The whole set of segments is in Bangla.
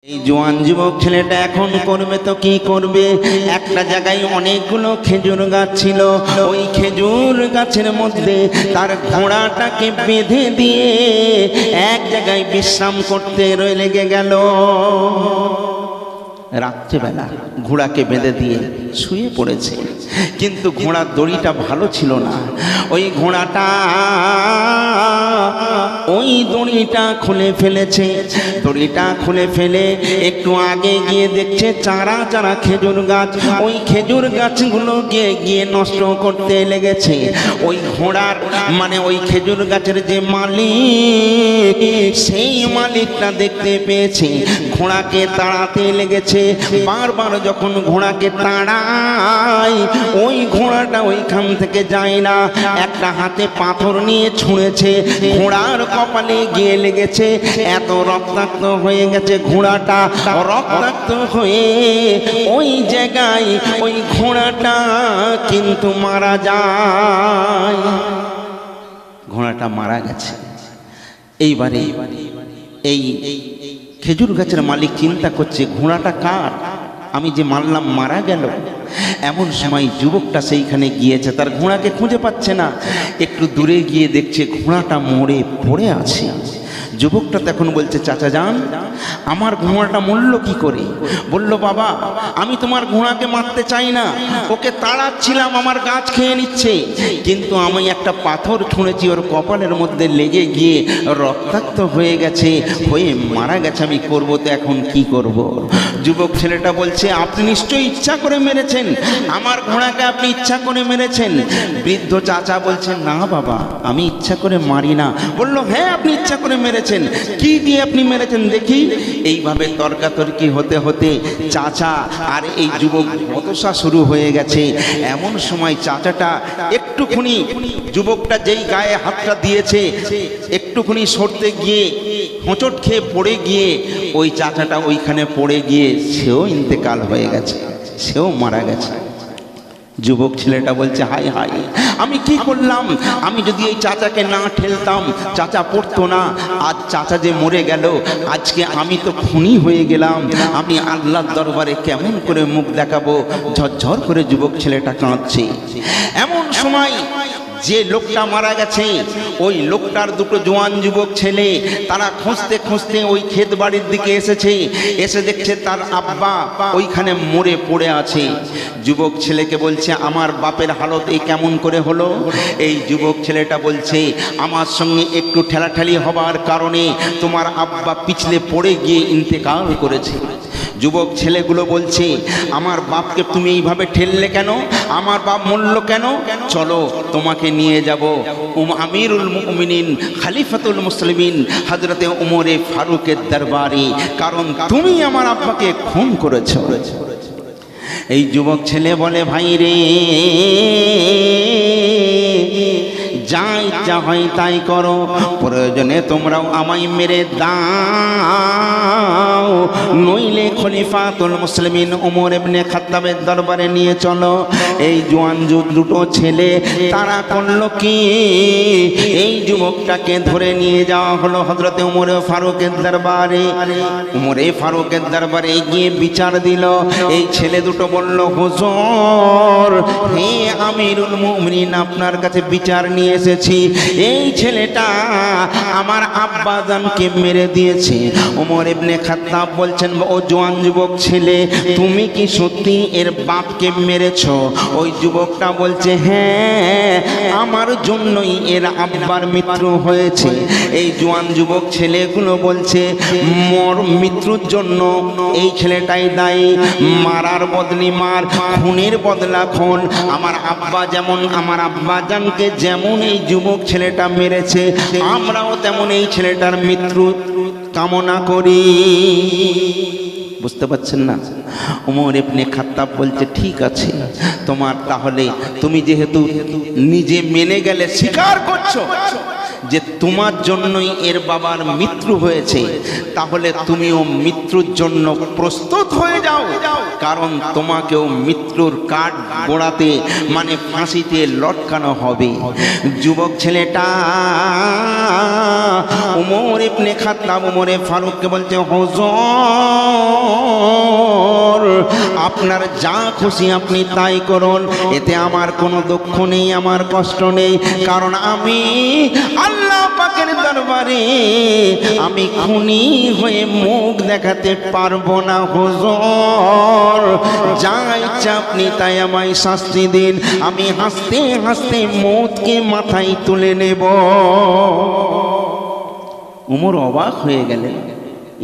এই জোয়ান যুবক ছেলেটা এখন করবে তো কি করবে? একটা জায়গায় অনেকগুলো খেজুর গাছ ছিল, ওই খেজুর গাছের মধ্যে তার ঘোড়াটাকে বেঁধে দিয়ে এক জায়গায় বিশ্রাম করতে লেগে গেল। রাত্রেবেলা ঘোড়াকে বেঁধে দিয়ে শুয়ে পড়েছে, কিন্তু ঘোড়ার দড়িটা ভালো ছিল না। ওই ঘোড়াটা ওই দড়িটা খুলে ফেলেছে। দড়িটা খুলে ফেলে একটু আগে গিয়ে দেখছে চারা চারা খেজুর গাছ, ওই খেজুর গাছগুলো গিয়ে নষ্ট করতে লেগেছে। ওই ঘোড়ার মানে ওই খেজুর গাছের যে মালিক, সেই মালিকটা দেখতে পেয়েছে, ঘোড়াকে তাড়াতে লেগেছে। বারবার যখন ঘোড়াকে তাড়ায়, ওই ঘোড়াটা ওইখান থেকে যায় না। একটা হাতে পাথর নিয়ে ছুঁড়েছে, ঘোড়ার কপালে গিয়ে লেগেছে। এত রক্তাক্ত হয়ে গেছে ঘোড়াটা, রক্তাক্ত হয়ে ওই জায়গায় ওই ঘোড়াটা কিন্তু মারা যায়। ঘোড়াটা মারা গেছে। এইবারে এই খেজুর গাছের মালিক চিন্তা করছে, ঘোড়াটা কার? আমি যে মারলাম মারা গেল। এমন সময় যুবকটা সেইখানে গিয়েছে, তার ঘোড়াকে খুঁজে পাচ্ছে না। একটু দূরে গিয়ে দেখছে ঘোড়াটা মরে পড়ে আছে। যুবকটা তখন বলছে, চাচা যান, আমার ঘোড়াটা মরল কি করে? বলল, বাবা আমি তোমার ঘোড়াকে মারতে চাই না, ওকে তাড়াচ্ছিলাম, আমার গাছ খেয়ে নিচ্ছে, কিন্তু আমি একটা পাথর ছুঁড়েছি, ওর কপালের মধ্যে লেগে গিয়ে রক্তাক্ত হয়ে গেছে, হয়ে মারা গেছে। আমি করবো তো এখন কি করব? যুবক ছেলেটা বলছে, আপনি নিশ্চয়ই ইচ্ছা করে মেরেছেন, আমার ঘোড়াকে আপনি ইচ্ছা করে মেরেছেন। বৃদ্ধ চাচা বলছেন, না বাবা আমি ইচ্ছা করে মারি না। বলল, হ্যাঁ আপনি ইচ্ছা করে মেরেছেন, কি দিয়ে আপনি মেরেছেন দেখি। এইভাবে তর্কাতর্কি হতে হতে চাচা আর এই যুবক বচসা শুরু হয়ে গেছে। এমন সময় চাচাটা একটুখানি, যুবকটা যেই গায়ে হাতটা দিয়েছে একটুখানি সরতে গিয়ে হোঁচট খেয়ে পড়ে গিয়ে ওই চাচাটা ওইখানে পড়ে গিয়ে সেও ইন্তেকাল হয়ে গেছে, সেও মারা গেছে। যুবক ছেলেটা বলছে, হাই হাই আমি কি করলাম? আমি যদি এই চাচাকে না ঠেলতাম, চাচা পড়তো না। আজ চাচা যে মরে গেল, আজকে আমি তো খুনি হয়ে গেলাম। আমি আল্লাহর দরবারে কেমন করে মুখ দেখাবো? ঝরঝর করে যুবক ছেলেটা কাঁদছে। এমন সময় যে লোকটা মারা গেছে, ওই লোকটার দুটো জোয়ান যুবক ছেলে, তারা খুঁজতে খুঁজতে ওই ক্ষেত বাড়ির দিকে এসেছে। এসে দেখছে তার আব্বা ওইখানে মরে পড়ে আছে। যুবক ছেলেকে বলছে, আমার বাপের হালত এই কেমন করে হলো? এই যুবক ছেলেটা বলছে, আমার সঙ্গে একটু ঠেলাঠেলি হবার কারণে তোমার আব্বা পিছলে পড়ে গিয়ে ইন্তেকাল করেছে। যুবক ছেলেগুলো বলছে, আমার বাপকে তুমি এইভাবে ঠেললে কেন? আমার বাপ মরল কেন? চলো তোমাকে নিয়ে যাব আমিরুল মুমিনিন খলিফাতুল মুসলিমিন হযরতে উমরে ফারুকের দরবারে, কারণ তুমি আমার আব্বাকে খুন করেছো। এই যুবক ছেলে বলে, ভাই রে, যা ইচ্ছা হয় তাই করো, প্রয়োজনে তোমরাও আমায় মেরে দাও, নইলে খলিফাতুল মুসলিমিন ওমর ইবনে খাত্তাবের দরবারে নিয়ে চলো। এই জোয়ান দুটো ছেলে তারা করলো কি, এই যুবকটাকে ধরে নিয়ে যাওয়া হলো হযরতে উমরে ফারুকের দরবারে। উমরে ফারুকের দরবারে গিয়ে বিচার দিল। এই ছেলে দুটো বলল, হুজুর হে আমিরুল মুমিনিন, আপনার কাছে বিচার নিয়ে এসেছি। এই ছেলেটা আমার আব্বাজানকে মেরে দিয়েছে। ওমর ইবনে খাত্তাব বলছেন, ও জওয়ান যুবক ছেলে, তুমি কি সত্যি এর বাপকে মেরেছো? ওই যুবকটা বলছে, হ্যাঁ আমার জন্যই এর আব্বার মৃত্যু হয়েছে। এই জওয়ান যুবক ছেলেগুলো বলছে, মোর মৃত্যুর জন্য এই ছেলেটাই দায়ী, মারার বদলি মার, খুনের বদলা খুন। আমার আব্বা যেমন, আমার আব্বাজানকে যেমন এই যুবক ছেলেটা মেরেছে, আমরাও তেমন এই ছেলেটার মৃত্যু কামনা করি। বুঝতে পারছেন না? ওমর ইবনে খাত্তাব বলছে, ঠিক আছে তোমার, তাহলে তুমি যেহেতু নিজে মেনে গেলে, স্বীকার করছো যে তোমার জন্যই এর বাবার মৃত্যু হয়েছে, তাহলে তুমিও মৃত্যুর জন্য প্রস্তুত হয়ে যাও। কারণ তোমাকেও মৃত্যুর কাঠ গোড়াতে মানে ফাঁসিতে লটকানো হবে। যুবক ছেলেটা উমর ইবনে খাত্তাব উমরে ফারুককে বলছে, হুজুর আপনার যা খুশি আপনি তাই করুন, এতে আমার কোনো দুঃখ নেই, আমার কষ্ট নেই, কারণ আমি আল্লাহ পাকের দরবারে আমি খুনি হয়ে মুখ দেখাতে পারবো না। হুজুর যা ইচ্ছা আপনি তাই আমায় শাস্তি দিন, আমি হাসতে হাসতে মৌতকে মাথায় তুলে নেব। উমর অবাক হয়ে গেলেন,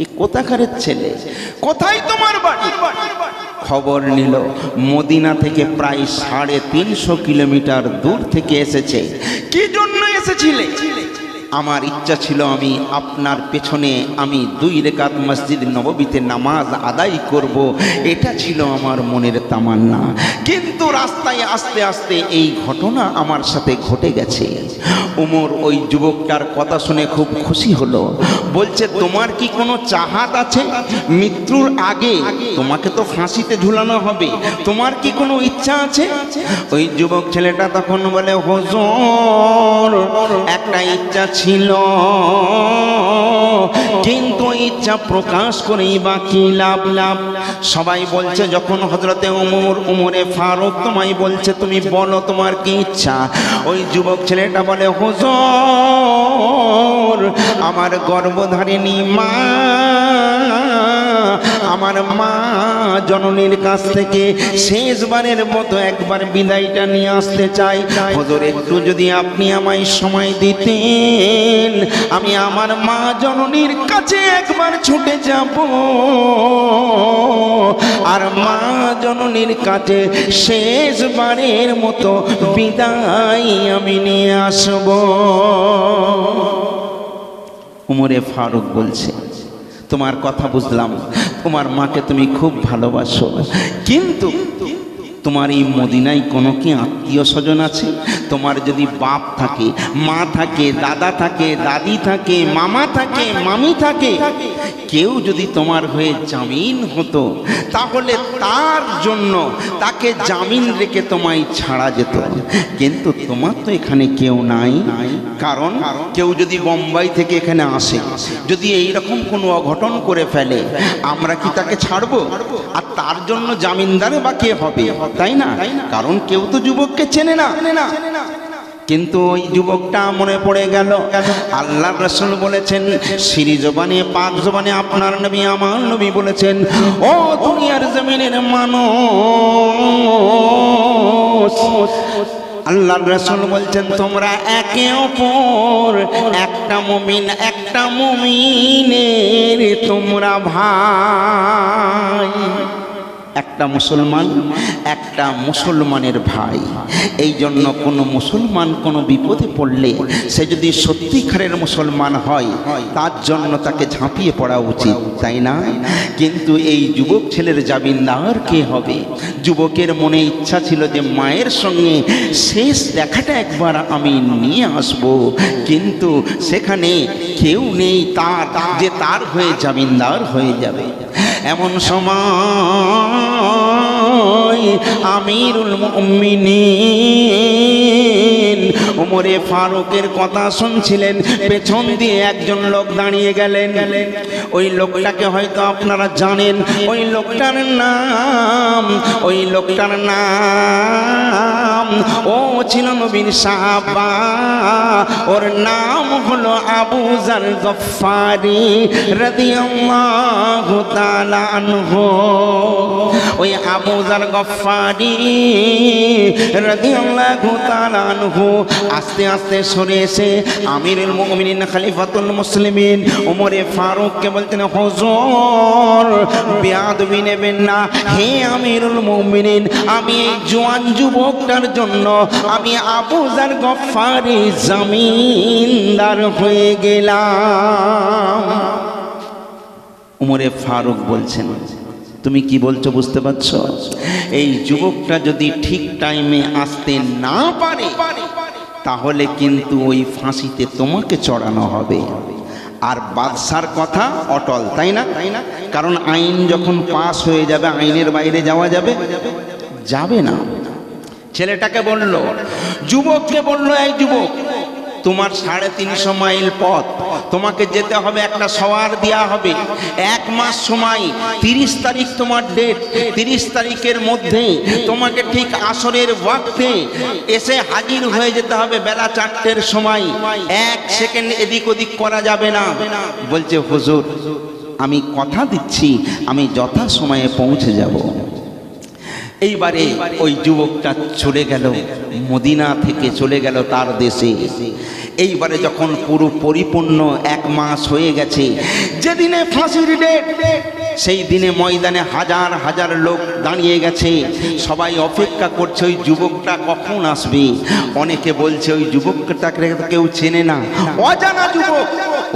এ কোথাকারের ছেলে, কোথায় তোমার বাড়ি? খবর নিল মদিনা থেকে প্রায় 350 কিলোমিটার দূর থেকে এসেছে। কি জন্য এসেছিলে? আমার ইচ্ছা ছিল আমি আপনার পেছনে আমি 2 রাকাত মসজিদ নববীতে নামাজ আদায় করব, এটা ছিল আমার মনের তামান্না। কিন্তু রাস্তায় আস্তে আস্তে এই ঘটনা আমার সাথে ঘটে গেছে। উমর ওই যুবকটার কথা শুনে খুব খুশি হলো, বলছে তোমার কি কোনো চাহাত আছে? মৃত্যুর আগে তোমাকে তো ফাঁসিতে ঝুলানো হবে, তোমার কি কোনো ইচ্ছা আছে? ওই যুবক ছেলেটা তখন বলে, হুজুর একটা ইচ্ছা ছিল, কিন্তু ইচ্ছা প্রকাশ করেই বা কি লাভ? সবাই বলছে যখন হযরতে উমরে ফারুক তোমায় বলছে তুমি বলো তোমার কি ইচ্ছা। ওই যুবক ছেলেটা বলে, হুজুর আমার গর্ভধারিণী মা, আমার মা জননীর কাছ থেকে শেষবারের মতো একবার বিদায়টা নিয়ে আসতে চাই। হুজুর একটু যদি আপনি আমায় সময় দিতেন, আমি আমার মা জননীর কাছে একবার ছুটে যাব আর মা জননীর কাছে শেষবারের মতো বিদায় আমি নিয়ে আসব। উমরে ফারুক বলছে, তোমার কথা বুঝলাম, তোমার মাকে তুমি খুব ভালোবাসো, কিন্তু তোমার এই মদিনায় কোনো কি আত্মীয় স্বজন আছে? তোমার যদি বাপ থাকে, মা থাকে, দাদা থাকে, দাদি থাকে, মামা থাকে, মামি থাকে, কেউ যদি তোমার হয়ে জামিন হতো তাহলে তার জন্য তাকে জামিন রেখে তোমায় ছাড়া যেত। কিন্তু তোমার তো এখানে কেউ নাই, কারণ কেউ যদি বোম্বাই থেকে এখানে আসে, যদি এইরকম কোনো অঘটন করে ফেলে, আমরা কি তাকে ছাড়বো? আর তার জন্য জামিনদারে বা কে হবে, তাই না? কারণ কেউ তো যুবককে চেনে না। কিন্তু ওই যুবকটা মনে পড়ে গেল, আল্লাহর রাসূল বলেছেন শ্রী জবানে পাক জবানে আপনার নবী আমার নবী বলেছেন, ও দুনিয়ার জমিনের মানুষ, আল্লাহর রাসূল বলছেন তোমরা একে অপর একটা মুমিন একটা মুমিনের তোমরা ভাই। একটা মুসলমান একটা মুসলমানের ভাই। এই জন্য কোনো মুসলমান কোনো বিপদে পড়লে সে যদি সত্যিকারের মুসলমান হয় তার জন্য তাকে ঝাঁপিয়ে পড়া উচিত, তাই না? কিন্তু এই যুবক ছেলের জামিনদার কে হবে? যুবকের মনে ইচ্ছা ছিল যে মায়ের সঙ্গে শেষ দেখাটা একবার আমি নিয়ে আসব, কিন্তু সেখানে কেউ নেই তার যে তার হয়ে জামিনদার হয়ে যাবে। এমন সময় আমিরুল মুমিনিন ওমরে ফারুকের কথা শুনছিলেন, পেছন দিয়ে একজন লোক দাঁড়িয়ে গেলেন। ওই লোকটাকে হয়তো আপনারা জানেন, ওই লোকটার নাম ও ছিল নবীর সাহাবা, ওর নাম হলো আবু যার গফফারি রাদিয়াল্লাহু তাআলা আনহু। ওই আবু যার গফফারি রাদিয়াল্লাহু তাআলা আনহু আস্তে আস্তে সরে এসে আমিরুল মুমিনিন খলিফাতুল মুসলিমিন ওমরে ফারুককে বলতেন, হুজুর বেয়াদবি নেবেন না, হে আমিরুল মুমিনিন, আমি এই জওয়ান যুবকটার জন্য আমি আবু যার গফফারি জামিনদার হয়ে গেলাম। ওমরে ফারুক বলছেন, তুমি কি বলছো বুঝতে পারছো? এই যুবকটা যদি ঠিক টাইমে আসতে না পারে তাহলে কিন্তু ওই ফাঁসিতে তোমাকে চড়ানো হবে। আর বাদশার কথা অটল, তাই না? কারণ আইন যখন পাস হয়ে যাবে আইনের বাইরে যাওয়া যাবে যাবে না। ছেলেটাকে বলল, যুবককে বলল, এই যুবক, তোমার 350 মাইল পথ, তোমাকে যেতে হবে, একটা সওয়ার দেওয়া হবে, 1 মাস সময়, 30 তারিখ তোমার ডেট, 30 তারিখের মধ্যে তোমাকে ঠিক আসরের ওয়াক্তে এসে হাজির হয়ে যেতে হবে বেলা 4টের সময়, 1 সেকেন্ড এদিক ওদিক করা যাবে না। বলছে, হুজুর আমি কথা দিচ্ছি আমি যথা সময়ে পৌঁছে যাব। এইবারে ওই যুবকটা চলে গেল, মদিনা থেকে চলে গেল তার দেশে। এইবারে যখন পুরো পরিপূর্ণ 1 মাস হয়ে গেছে, যেদিনে ফাঁসির ডেট, সেই দিনে ময়দানে হাজার হাজার লোক দাঁড়িয়ে গেছে, সবাই অপেক্ষা করছে ওই যুবকটা কখন আসবে। অনেকে বলছে ওই যুবকটাকে কেউ চেনে না, অজানা যুবক,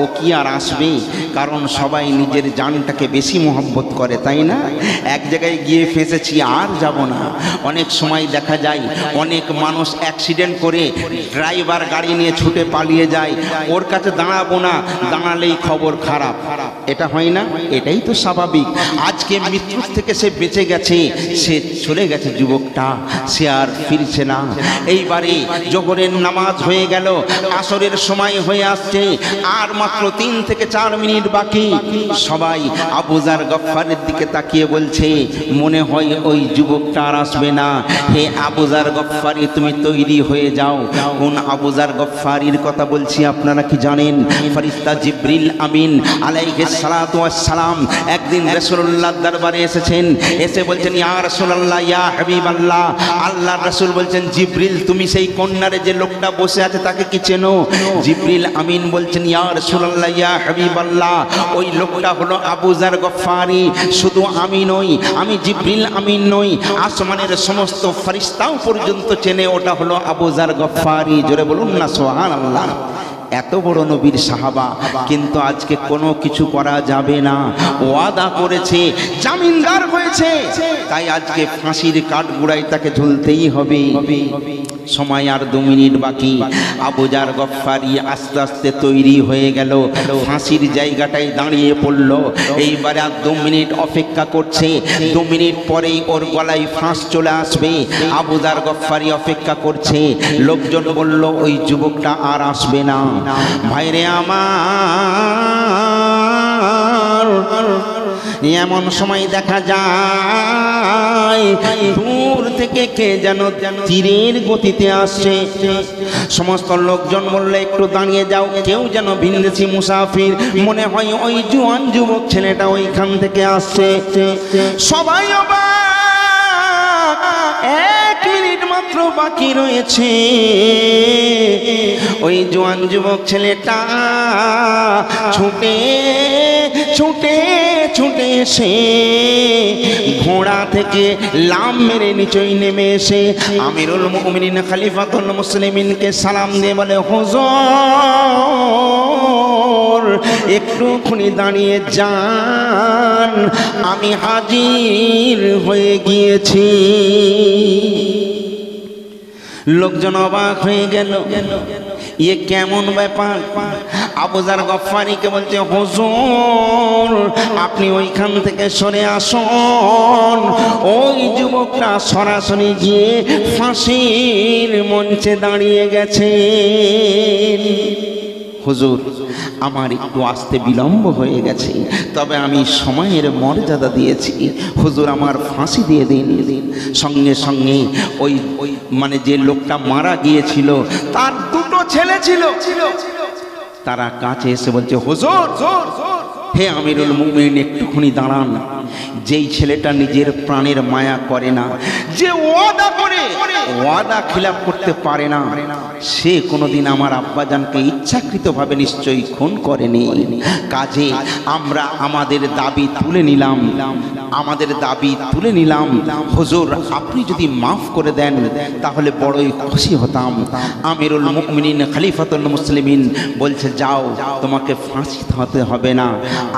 ও কি আর আসবে? কারণ সবাই নিজের জানটাকে বেশি মহব্বত করে, তাই না? এক জায়গায় গিয়ে ফেঁসেছি, আর যাব না। অনেক সময় দেখা যায় অনেক মানুষ অ্যাক্সিডেন্ট করে ড্রাইভার গাড়ি নিয়ে ছুটে পালিয়ে যায়, ওর কাছে দাঁড়াবো না, দাঁড়ালেই খবর খারাপ। এটা হয় না? এটাই তো স্বাভাবিক। আজকে মৃত্যুর থেকে সে বেঁচে গেছে, সে চলে গেছে যুবকটা, সে আর ফিরছে না। এইবারে জোহরের নামাজ হয়ে গেল, আসরের সময় হয়ে আসছে, আর মাত্র 3 থেকে 4 মিনিট বাকি। সবাই আবু যার গফফারের দিকে তাকিয়ে বলছে, মনে হয় ওই যুবকটা আর আসবে না। হে আবু যার গফফারি, তুমি তৈরি হয়ে যাও। কোন আবু যার গফফারির কথা বলছি আপনারা কি জানেন? ফেরেশতা জিবরিল আমিন আলাইহিস সালাতু ওয়াস সালাম একদিন রাসূলুল্লাহর দরবারে এসেছেন, এসে বলছেন, ইয়া রাসূলুল্লাহ, ইয়া হাবিবাল্লাহ। আল্লাহর রাসূল বলছেন, জিবরিল তুমি সেই কন্যারে যে লোকটা বসে আছে তাকে কি চেনো? জিবরিল আমিন বলছেন, ইয়া রাসূলুল্লাহ, ইয়া হাবিবাল্লাহ, ওই লোকটা হলো আবু যার গফফারি। শুধু আমি নই, আমি জিবরিল আমিন নই, আসমানের সমস্ত ফেরেশতাও পর্যন্ত চেনে, ওটা হলো আবু যার গফফারি। জোরে বলুন না সুবহানাল্লাহ। এত বড় নবীর সাহাবা, কিন্তু আজকে কোনো কিছু করা যাবে না। ওয়াদা করেছে, জামিনদার হয়েছে, তাই আজকে ফাঁসির কাঠগড়ায় তাকে ঝুলতেই হবে। সময় আর 2 মিনিট বাকি। আবু যার গফফারি আস্তে আস্তে তৈরি হয়ে গেল, ফাঁসির জায়গাটায় দাঁড়িয়ে পড়ল। এইবারে আর 2 মিনিট অপেক্ষা করছে, 2 মিনিট পরেই ওর গলায় ফাঁস চলে আসবে। আবু যার গফফারি অপেক্ষা করছে। লোকজন বলল, ওই যুবকটা আর আসবে না। ভাইরে আমার, এমন সময় দেখা যায় দূর থেকে কে যেন তীরের গতিতে আসছে। সমস্ত লোকজন বললে, একটু দাঁড়িয়ে যাও, কেউ যেন ভিনদেশি মুসাফির, মনে হয় ওই জোয়ান যুবক ছেলেটা ওইখান থেকে আসছে। সবাই অবাক, 1 মিনিট মাত্র বাকি রয়েছে। ওই জোয়ান যুবক ছেলেটা ছুটে ছুটে ছুটে এসে ঘোড়া থেকে লাম মেরে নিচই নেমে এসে আমিরুল মুমিনিন খলিফাতুল মুসলিমিনকে সালাম দিয়ে বলে, হুজুর একটুখানি দাঁড়িয়ে যান, আমি হাজির হয়ে গিয়েছি। লোকজন অবাক হয়ে গেল, ইয়ে কেমন ব্যাপার? আবু যার গফফারিকে বলছে, হুজুর আপনি ওইখান থেকে সরে আসুন। ওই যুবকটা সরাসরি গিয়ে ফাঁসির মঞ্চে দাঁড়িয়ে গেছে। হুজুর আমার একটু আসতে বিলম্ব হয়ে গেছে, তবে আমি সময়ের মর্যাদা দিয়েছি, হুজুর আমার ফাঁসি দিয়ে দিন। সঙ্গে সঙ্গে ওই মানে যে লোকটা মারা গিয়েছিল তার 2টো ছেলে ছিল, তারা কাছে এসে বলছে, হুজুর হে আমিরুল মুমিনিন একটুখানি দাঁড়ান। যেই ছেলেটা নিজের প্রাণের মায়া করে না, যে ওয়াদা করে ওয়াদা খিলাফ করতে পারে না, সে কোনোদিন আমার আব্বাজানকে ইচ্ছাকৃতভাবে নিশ্চয়ই খুন করেনি। কাজে আমরা আমাদের দাবি তুলে নিলাম, আমাদের দাবি তুলে নিলাম। হুজুর আপনি যদি মাফ করে দেন তাহলে বড়ই খুশি হতাম। আমিরুল মুমিনিন খলিফাতুল মুসলিমিন বলছে, যাও, তোমাকে ফাঁসি হতে হবে না,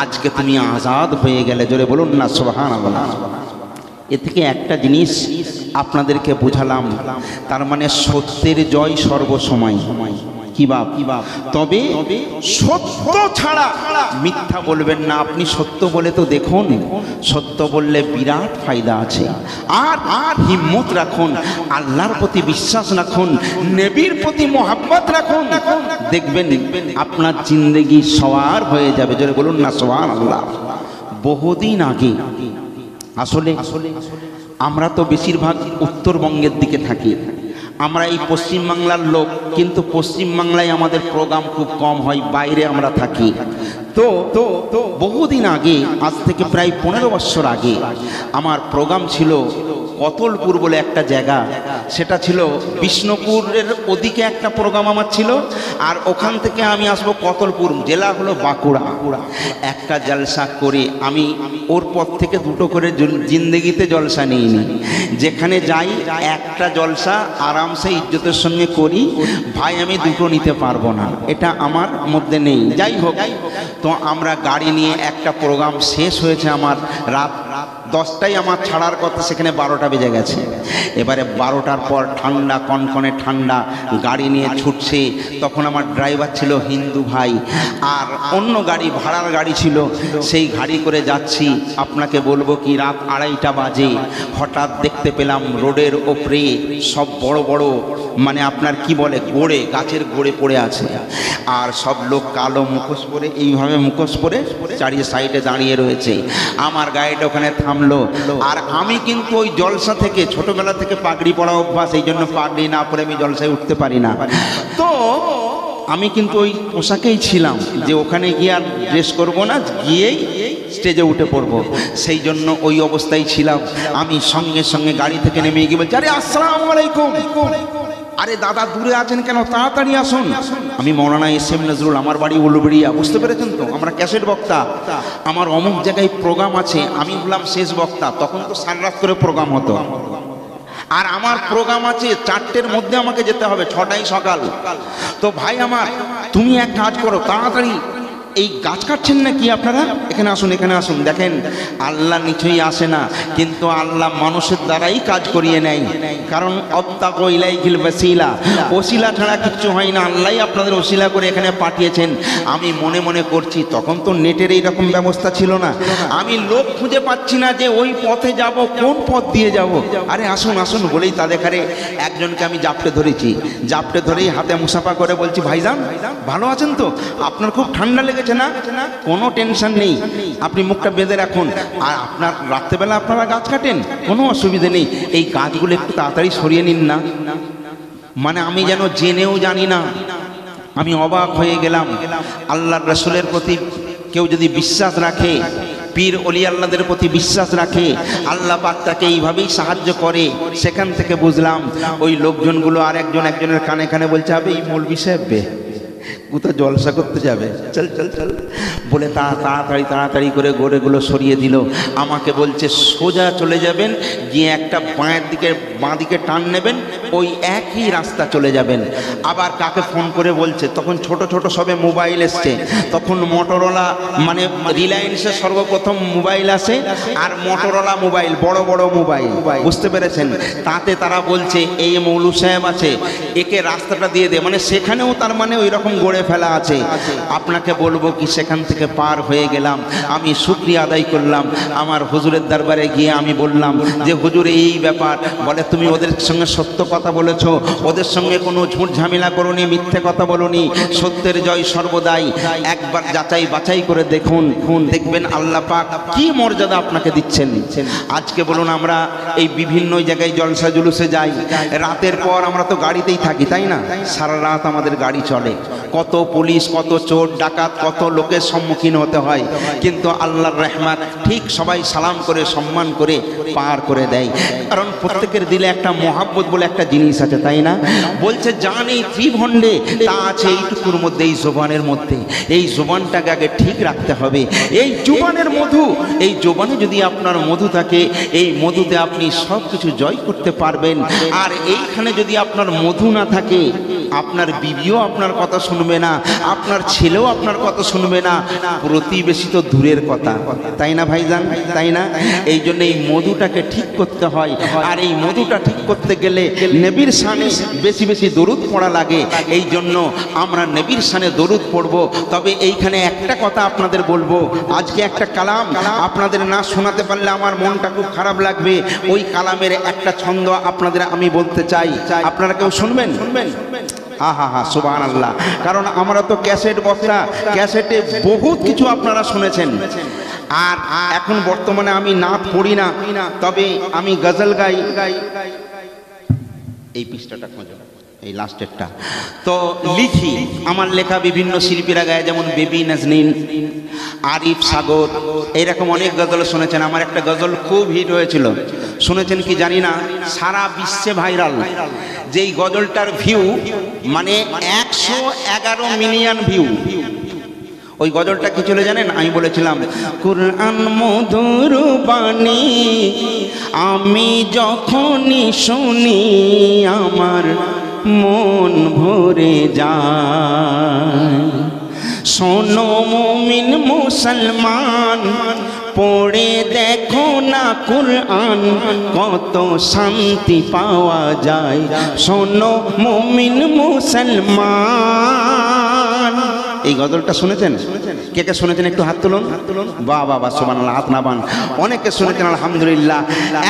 আজকে তুমি আজাদ হয়ে গেলে। জোরে বলুন না সুবহানাল্লাহ। এ থেকে একটা জিনিস আপনাদেরকে বুঝালাম, তার মানে সত্যের জয় সর্বসময়। কি বাপ, তবে সত্য ছাড়া মিথ্যা বলবেন না। আপনি সত্য বলে তো দেখুন, সত্য বললে বিরাট ফায়দা আছে। আর হিম্মত রাখুন, আল্লাহর প্রতি বিশ্বাস রাখুন, নবীর প্রতি মোহাব্বত রাখুন, দেখবেন আপনার জিন্দেগি সওয়ার হয়ে যাবে। জোরে বলুন না সুবহানাল্লাহ। বহুদিন আগে আসলে আমরা তো বেশিরভাগ উত্তরবঙ্গের দিকে থাকি, আমরা এই পশ্চিমবাংলার লোক, কিন্তু পশ্চিমবাংলায় আমাদের প্রোগ্রাম খুব কম হয়, বাইরে আমরা থাকি। তো বহুদিন আগে, আজ থেকে প্রায় 15 বছর আগে আমার প্রোগ্রাম ছিল কতলপুর বলে একটা জায়গা, সেটা ছিল বিষ্ণুপুরের ওদিকে একটা প্রোগ্রাম আমার ছিল, আর ওখান থেকে আমি আসবো কতলপুর, জেলা হলো বাঁকুড়া। একটা জলসা করে আমি ওর পর থেকে দুটো করে জিন্দেগিতে জলসা নিইনি, যেখানে যাই একটা জলসা আরামসে ইজ্জতের সঙ্গে করি। ভাই আমি দুটো নিতে পারবো না, এটা আমার মধ্যে নেই। যাই হোক, তো আমরা গাড়ি নিয়ে একটা প্রোগ্রাম শেষ হয়েছে, আমার রাত 10টায় আমার ছাড়ার কথা, সেখানে 12টা বেজে গেছে। এবারে 12টার পর ঠান্ডা, কনকনে ঠান্ডা, গাড়ি নিয়ে ছুটছে। তখন আমার ড্রাইভার ছিল হিন্দু ভাই, আর অন্য গাড়ি, ভাড়ার গাড়ি ছিল, সেই গাড়ি করে যাচ্ছি। আপনাকে বলবো কি, রাত 2:30টা বাজে। হঠাৎ দেখতে পেলাম রোডের ওপরে সব বড় বড়, মানে আপনার কি বলে, গোড়ে, গাছের গোড়ে পড়ে আছে, আর সব লোক কালো মুখোশ পরে, এইভাবে মুখোশ পরে চারিয়ে সাইডে দাঁড়িয়ে রয়েছে। আমার গাড়িটা ওখানে থামলো, আর আমি কিন্তু ওই জলসা থেকে, ছোটবেলা থেকে পাগড়ি পরা অভ্যাস, এই জন্য পাগড়ি না পরে আমি জলসায় উঠতে পারি না। তো আমি কিন্তু ওই পোশাকেই ছিলাম, যে ওখানে গিয়ে আর ড্রেস করবো না, গিয়েই স্টেজে উঠে পড়বো, সেই জন্য ওই অবস্থায় ছিলাম। আমি সঙ্গে সঙ্গে গাড়ি থেকে নেমে গিয়ে বলছি, আরে আসসালামু আলাইকুম। আরে দাদা দূরে আছেন কেন, তাড়াতাড়ি আসুন। আমি মৌলানা এস.এম. নজরুল, আমার বাড়ি উলুবেড়িয়া, বুঝতে পেরেছেন তো? আমরা ক্যাসেট বক্তা, আমার অমুক জায়গায় প্রোগ্রাম আছে। আমি বললাম শেষ বক্তা, তখন তো সানরাত করে প্রোগ্রাম হতো, আর আমার প্রোগ্রাম আছে 4টের মধ্যে আমাকে যেতে হবে, 6টায় সকাল। তো ভাই আমার, তুমি এক কাজ করো, তাড়াতাড়ি এই গাছ কাটছেন না কি আপনারা, এখানে আসুন, এখানে আসুন। দেখেন আল্লাহ নিচেই আসে না, কিন্তু আল্লাহ মানুষের দ্বারাই কাজ করিয়ে নেয়। কারণ অত্তাকু ইলাইহিল ওয়াসিলা, ওসিলা ছাড়া কিচ্ছু হয় না। আল্লাহই আপনাদের ওসিলা করে এখানে পাঠিয়েছেন। আমি মনে মনে করছি, তখন তো নেটের এইরকম ব্যবস্থা ছিল না, আমি লোক খুঁজে পাচ্ছি না যে ওই পথে যাব, কোন পথ দিয়ে যাব। আরে আসুন আসুন বলেই তাদের এখানে একজনকে আমি জাপটে ধরেছি, জাপটে ধরেই হাতে মুসাফা করে বলছি, ভাইজান ভালো আছেন তো? আপনার খুব ঠান্ডা লেগেছে না? কোনো টেনশন নেই, আপনি মুখটা বেঁধে রাখুন। আর আপনার রাত্রেবেলা আপনারা গাছ কাটেন, কোনো অসুবিধে নেই, এই গাছগুলো একটু তাড়াতাড়ি সরিয়ে নিন না। মানে আমি যেন জেনেও জানি না, আমি অবাক হয়ে গেলাম। আল্লাহর রাসূলের প্রতি কেউ যদি বিশ্বাস রাখে, পীর ওলি আল্লাহদের প্রতি বিশ্বাস রাখে, আল্লাহ পাক তাকে এইভাবেই সাহায্য করে। সেখান থেকে বুঝলাম ওই লোকজনগুলো আর একজনের কানে কানে বলছে, হবে এই মৌলভী সাহেব কোথাও জলসা করতে যাবে, চল চল চল বলে তাড়াতাড়ি করে গোড়েগুলো সরিয়ে দিল। আমাকে বলছে সোজা চলে যাবেন, গিয়ে একটা বাঁ দিকে টান নেবেন, ওই একই রাস্তা চলে যাবেন। আবার কাকে ফোন করে বলছে, তখন ছোট ছোট সবে মোবাইল এসছে, তখন মোটরোলা, মানে রিলায়েন্সের সর্বপ্রথম মোবাইল আসে, আর মোটরোলা মোবাইল, বড় বড় মোবাইল, বুঝতে পেরেছেন? তাতে তারা বলছে এই মৌলু সাহেব আছে, একে রাস্তাটা দিয়ে দে, মানে সেখানেও তার মানে ওই রকম গড়ে ফেলা আছে। আপনাকে বলবো কি, সেখান থেকে পার হয়ে গেলাম, আমি শুকরিয়া আদায় করলাম। আমার হুজুরের দরবারে গিয়ে আমি বললাম যে হুজুর এই ব্যাপার। বলে তুমি ওদের সঙ্গে সত্য কথা বলেছো, ওদের সঙ্গে কোনো ঝুট ঝামেলা করোনি, মিথ্যে কথা বলোনি, সত্যের জয় সর্বদাই। একবার যাচাই বাছাই করে দেখুন, দেখবেন আল্লাহ পাক কি মর্যাদা আপনাকে দিচ্ছেন। আজকে বলুন, আমরা এই বিভিন্ন জায়গায় জলসা জুলুসে যাই, রাতের পর আমরা তো গাড়িতেই থাকি, তাই না? সারা রাত আমাদের গাড়ি চলে, কত পুলিশ, কত চোর ডাকাত, কত লোকের সম্মুখীন হতে হয়, কিন্তু আল্লাহর রহমত ঠিক সবাই সালাম করে সম্মান করে পার করে দেয়। কারণ প্রত্যেকের দিলে একটা মহাব্বত বলে একটা জিনিস আছে, তাই না? বলছে জান এই ত্রিভণ্ডে তা আছে এইটুকুর মধ্যে, এই জবানের মধ্যে। এই জবানটাকে আগে ঠিক রাখতে হবে। এই জবানের মধু, এই জবানে যদি আপনার মধু থাকে, এই মধুতে আপনি সব কিছু জয় করতে পারবেন। আর এইখানে যদি আপনার মধু না থাকে, আপনার বিবিও আপনার কথা শুনবে না, আপনার ছেলেও আপনার কথা শুনবে না, প্রতিবেশী তো দূরের কথা, তাই না ভাইজান, তাই না? এই জন্য এই মধুটাকে ঠিক করতে হয়। আর এই মধুটা ঠিক করতে গেলে নবীর শানে বেশি বেশি দরুদ পড়া লাগে। এই জন্য আমরা নবীর শানে দরুদ পড়ব। তবে এইখানে একটা কথা আপনাদের বলবো, আজকে একটা কালাম আপনাদের না শোনাতে পারলে আমার মনটা খুব খারাপ লাগবে। ওই কালামের একটা ছন্দ আপনাদের আমি বলতে চাই, আপনারা কেউ শুনবেন? আহা হা সুবহানাল্লাহ। কারণ আমরা তো ক্যাসেট বক্তা, ক্যাসেটে বহুত কিছু আপনারা শুনেছেন। আর এখন বর্তমানে আমি নাত পড়ি না, তবে আমি গজল গাই। এই পৃষ্ঠাটা খোঁজো, এই লাস্টেরটা তো লিখি। আমার লেখা বিভিন্ন শিল্পীরা গায়, যেমন বেবি নাজনীন, আরিফ সাগর, এইরকম অনেক গজল শুনেছেন। আমার একটা গজল খুব হিট হয়েছিল, শুনেছেন কি জানি না, সারা বিশ্বে ভাইরাল। যেই গজলটার ভিউ মানে 111 মিলিয়ন ভিউ। ওই গজলটা কি ছিল জানেন? আমি বলেছিলাম, কুরআন মধুর বাণী আমি যখনই শুনি আমার মন ভরে যায়। শোনো মুমিন মুসলমান, পড়ে দেখো না কুরআন, কত শান্তি পাওয়া যায়। শোনো মুমিন মুসলমান। এই গজলটা শুনেছেন? কে কে শুনেছেন একটু হাত তুলুন। বাহ বাহ বাহ, সুবহানাল্লাহ, হাত না বান। অনেকে শুনেছেন, আলহামদুলিল্লাহ।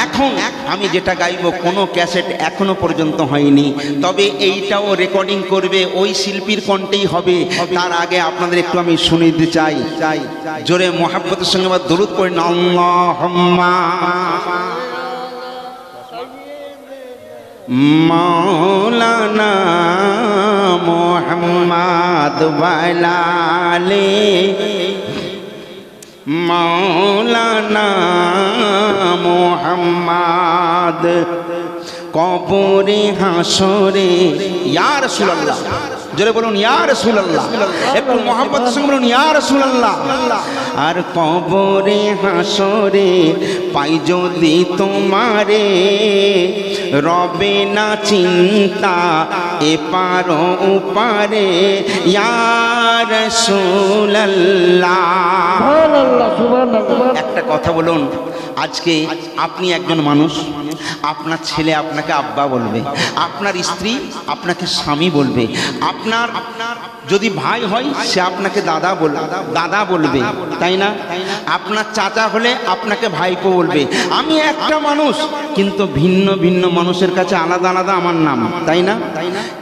এখন আমি যেটা গাইবো কোনো ক্যাসেট এখনো পর্যন্ত হয়নি, তবে এইটাও রেকর্ডিং করবে ওই শিল্পীর কণ্ঠেই হবে। তার আগে আপনাদের একটু আমি শুনিয়ে দিতে চাই। জোরে মোহাব্বতের সঙ্গে আবার দরুদ পড়েন, আল্লাহুম্মা মাওলানা মুহাম্মদ ওয়ালালে মাওলানা মুহাম্মদ কবরে হাসরে ইয়া রাসূলুল্লাহ। জোরে বলুন ইয়া রাসূলুল্লাহ, একটু মোহাম্মদের সঙ্গে বলুন ইয়া রাসূলুল্লাহ। আর কবরে হাসরে পাই যদি তোমারে, রবে না চিন্তা এপার ওপারে, ইয়া রাসূলুল্লাহ। একটা কথা বলুন, আজকে আপনি একজন মানুষ, আপনার ছেলে আপনাকে আব্বা বলবে, আপনার স্ত্রী আপনাকে স্বামী বলবে, আপনার যদি ভাই হয় সে আপনাকে দাদা বলবে, তাই না? আপনার চাচা হলে আপনাকে ভাইপো বলবে। আমি একটা মানুষ, কিন্তু ভিন্ন ভিন্ন মানুষের কাছে আলাদা আলাদা আমার নাম, তাই না?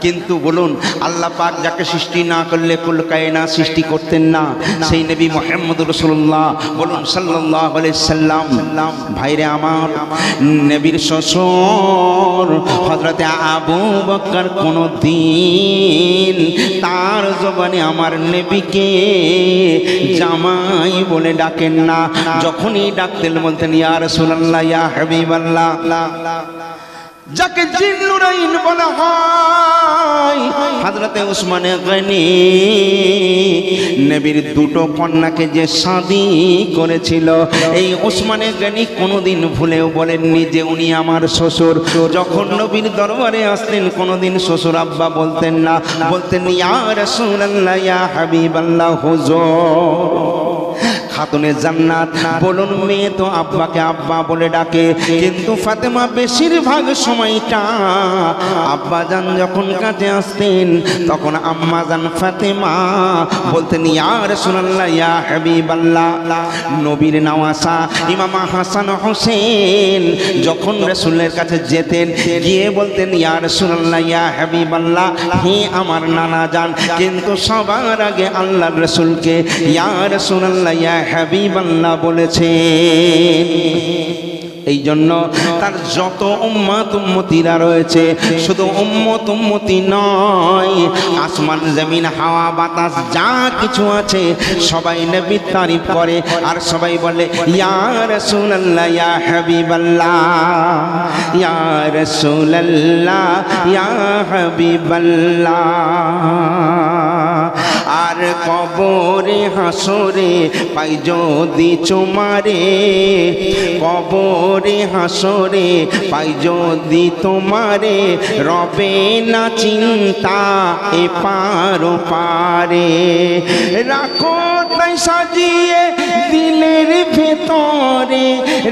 কিন্তু বলুন, আল্লাহ পাক যাকে সৃষ্টি না করলে কুল কায়নাত সৃষ্টি করতেন না, সেই নবী মুহাম্মদ রাসূলুল্লাহ বলুন সাল্লাল্লাহু আলাইহি সাল্লাম। ভাইরে আমার, নবীর শ্বশুর হযরতে আবু বকর কোনদিন তার জবানে আমার নবীকে জামাই বলে ডাকেন না। যখনই ডাকতেন বলতেন ইয়া রাসূলুল্লাহ, ইয়া হাবিবাল্লাহ। যাকে জিন্নুরাইন বলা হয়, হযরতে উসমানে গনি নবীর দুটো কন্যাকে যে শাদী করেছিল, এই উসমানে গনি কোনোদিন ভুলেও বলেননি যে উনি আমার শ্বশুর। যখন নবীর দরবারে আসতেন কোনোদিন শ্বশুর আব্বা বলতেন না, বলতেন ইয়া রাসূলুল্লাহ, ইয়া হাবিবাল্লাহ, হুজুর। খাতুনে জান্নাত বলুন, মেয়ে তো আব্বাকে আব্বা বলে ডাকে, কিন্তু ফাতেমা বেশিরভাগ সময়টা আব্বা জান যখন কাছে আসতেন তখন আম্মা জান ফাতেমা বলতেন ইয়া রাসূলুল্লাহ, ইয়া হাবিবাল্লাহ। নবীর নওয়াসা ইমাম হাসান হোসেন যখন রাসূলের কাছে যেতেন, গিয়ে বলতেন ইয়া রাসূলুল্লাহ, ইয়া হাবিবাল্লাহ, হে আমার নানা জান। কিন্তু সবার আগে আল্লাহর রাসূলকে ইয়া রাসূলুল্লাহ, ইয়া হাবিবাল্লাহ বলেছেন। এই জন্য তার যত উম্মত উম্মতিরা রয়েছে, শুধু উম্মত উম্মতি নয়, আসমান জমিন হাওয়া বাতাস যা কিছু আছে সবাই নবীর তারিফ করে, আর সবাই বলে ইয়া রাসূলুল্লাহ, ইয়া হাবিবাল্লাহ, ইয়া রাসূলুল্লাহ, ইয়া হাবিবাল্লাহ। আর কবরে হাসরে পাই যদি তোমারে, কবরে হাসরে পাই যদি তোমারে রবে না চিন্তা এপার ওপারে রাখো তাই সাজিয়ে দিলের ভেতরে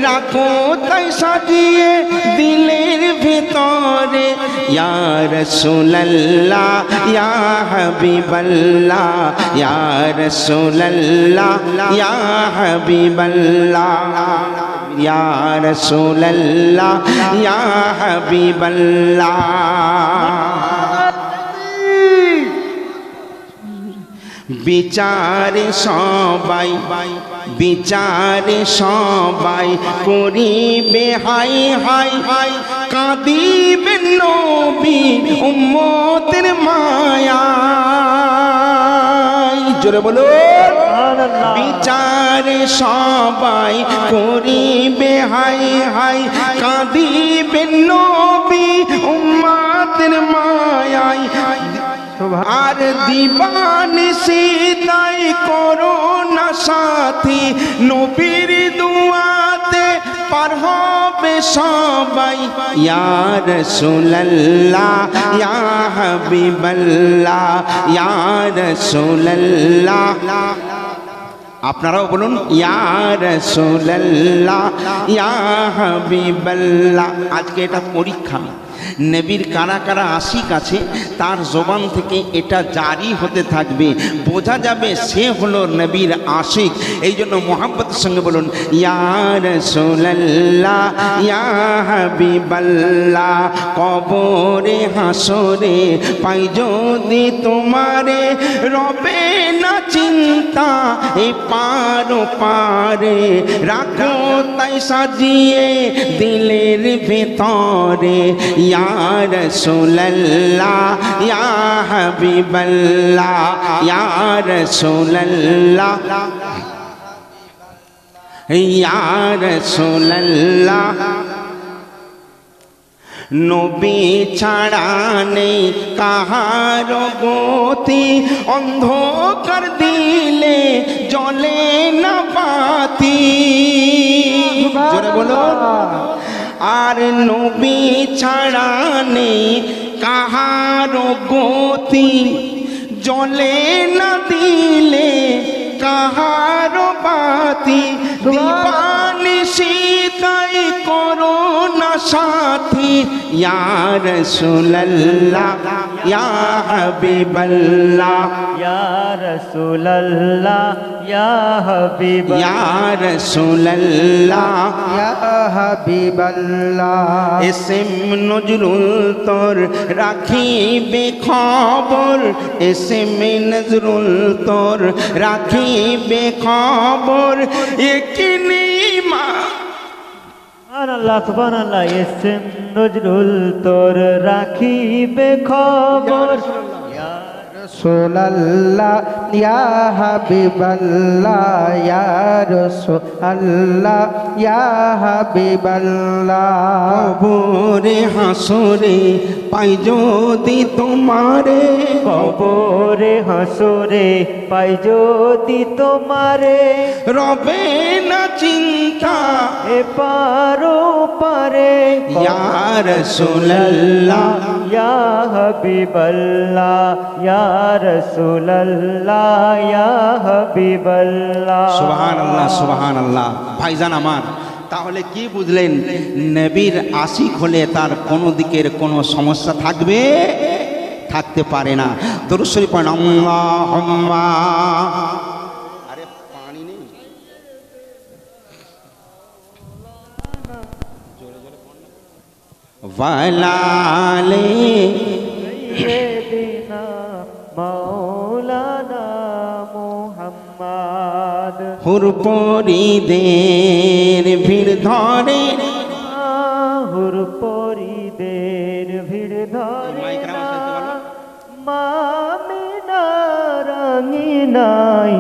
রাখো তাই সাজিয়ে দিলের ভেতরে ইয়া রাসূলুল্লাহ ইয়া হাবিবাল্লাহ ইয়া রাসূলুল্লাহ ইয়া হাবিবাল্লাহ ইয়া রাসূলুল্লাহ ইয়া হাবিবাল্লাহ বিচারে সবাই করিবে হাই হাই হাই কাঁদিবে নবী উম্মতের মায়ায় জোরে বলো বিচারে সবাই করিবে হাই হাই কাঁদিবে নবী উম্মতের মায়ায় আর দিবানিশি তাই করো না সাথী নবীর দুয়াতে পার হবে সবাই ইয়া রাসূলুল্লাহ ইয়া হাবিবাল্লাহ ইয়া রাসূলুল্লাহ আপনারাও বলুন ইয়া রাসূলুল্লাহ ইয়া হাবিবাল্লাহ আজকে এটা পরীক্ষা নবীর কারা কারা আশিক আছে তার জবান থেকে এটা জারি হতে থাকবে বোঝা যাবে সে হলো নবীর আশিক এই জন্য মোহাম্মতের সঙ্গে বলুন ইয়া রাসূলুল্লাহ ইয়া হাবিবাল্লাহ কবরে হাসরে পাই যদি তোমারে রবে না চিন্তা এই পার পারে রাখো তাই সাজিয়ে দিলের ভেতরে ইয়া রাসূলুল্লাহ ইয়া হাবিবাল্লাহ ইয়া রাসূলুল্লাহ ইয়া রাসূলুল্লাহ নবী ছাড়া নেই কাহার গতি অন্ধকার দিলে জ্বলে না বাতি জোরে বলো আর নবী ছাড়া নেই কাহার গতি জ্বলে না দিলে কাহার বাতি দিবানিশি তাই করো না সাথী ইয়া রাসূলুল্লাহ ইয়া হাবিবাল্লাহ ইয়া রাসূলুল্লাহ ইয়া হাবিবাল্লাহ ইয়া রাসূলুল্লাহ ইয়া হাবিবাল্লাহ এসএম নজরুল তোর রাখিবে খবর এসএম নজরুল তোর রাখিবে খবর একিনি মা সুবহানাল্লাহ সুবহানাল্লাহ এসএম নজরুল তোর রাখিবে খবর ইয়া রাসূলুল্লাহ ইয়া হাবিবাল্লাহ ইয়া রাসূলুল্লাহ ইয়া হাবিবাল্লাহ কবরে হাসরে পাই যদি তোমারে কবরে হাসরে পাই যদি তোমারে রবে না চিন্তা এপার ওপারে ইয়া রাসূলুল্লাহ ইয়া হাবিবাল্লাহ ইয়া রাসূলুল্লাহ ইয়া হাবিবাল্লাহ সুবহানাল্লাহ সুবহানাল্লাহ ভাইজান আমার তাহলে কি বুঝলেন নবীর আশিক হলে তার কোনো দিকের কোনো সমস্যা থাকবে থাকতে পারে না দরুদ শরীফ পড়েন আল্লাহুম্মা আরে পানি নেই ওয়ালালে সাইয়্যিদিনা মাওলানা মুহাম্মদ হুরপরিদের ভিড় ধরে হুর পরিদের ভিড় ধরে মামিনা রঙিনাই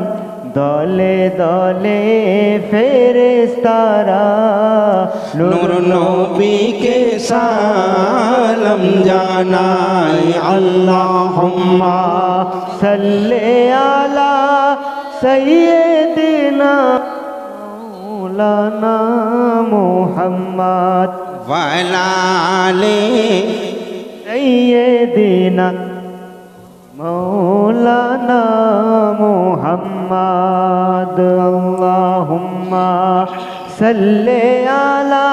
দলে দলে ফেরেশতারা নূর নবীকে সালাম জানাই আল্লাহুম্মা সাল্লি আলা সাইয়্যিদিনা মৌলানা মুহাম্মদ ওয়ালালে সাইয়্যিদিনা মৌলানা মুহাম্মদ আল্লাহুম্মা সাল্লি আলা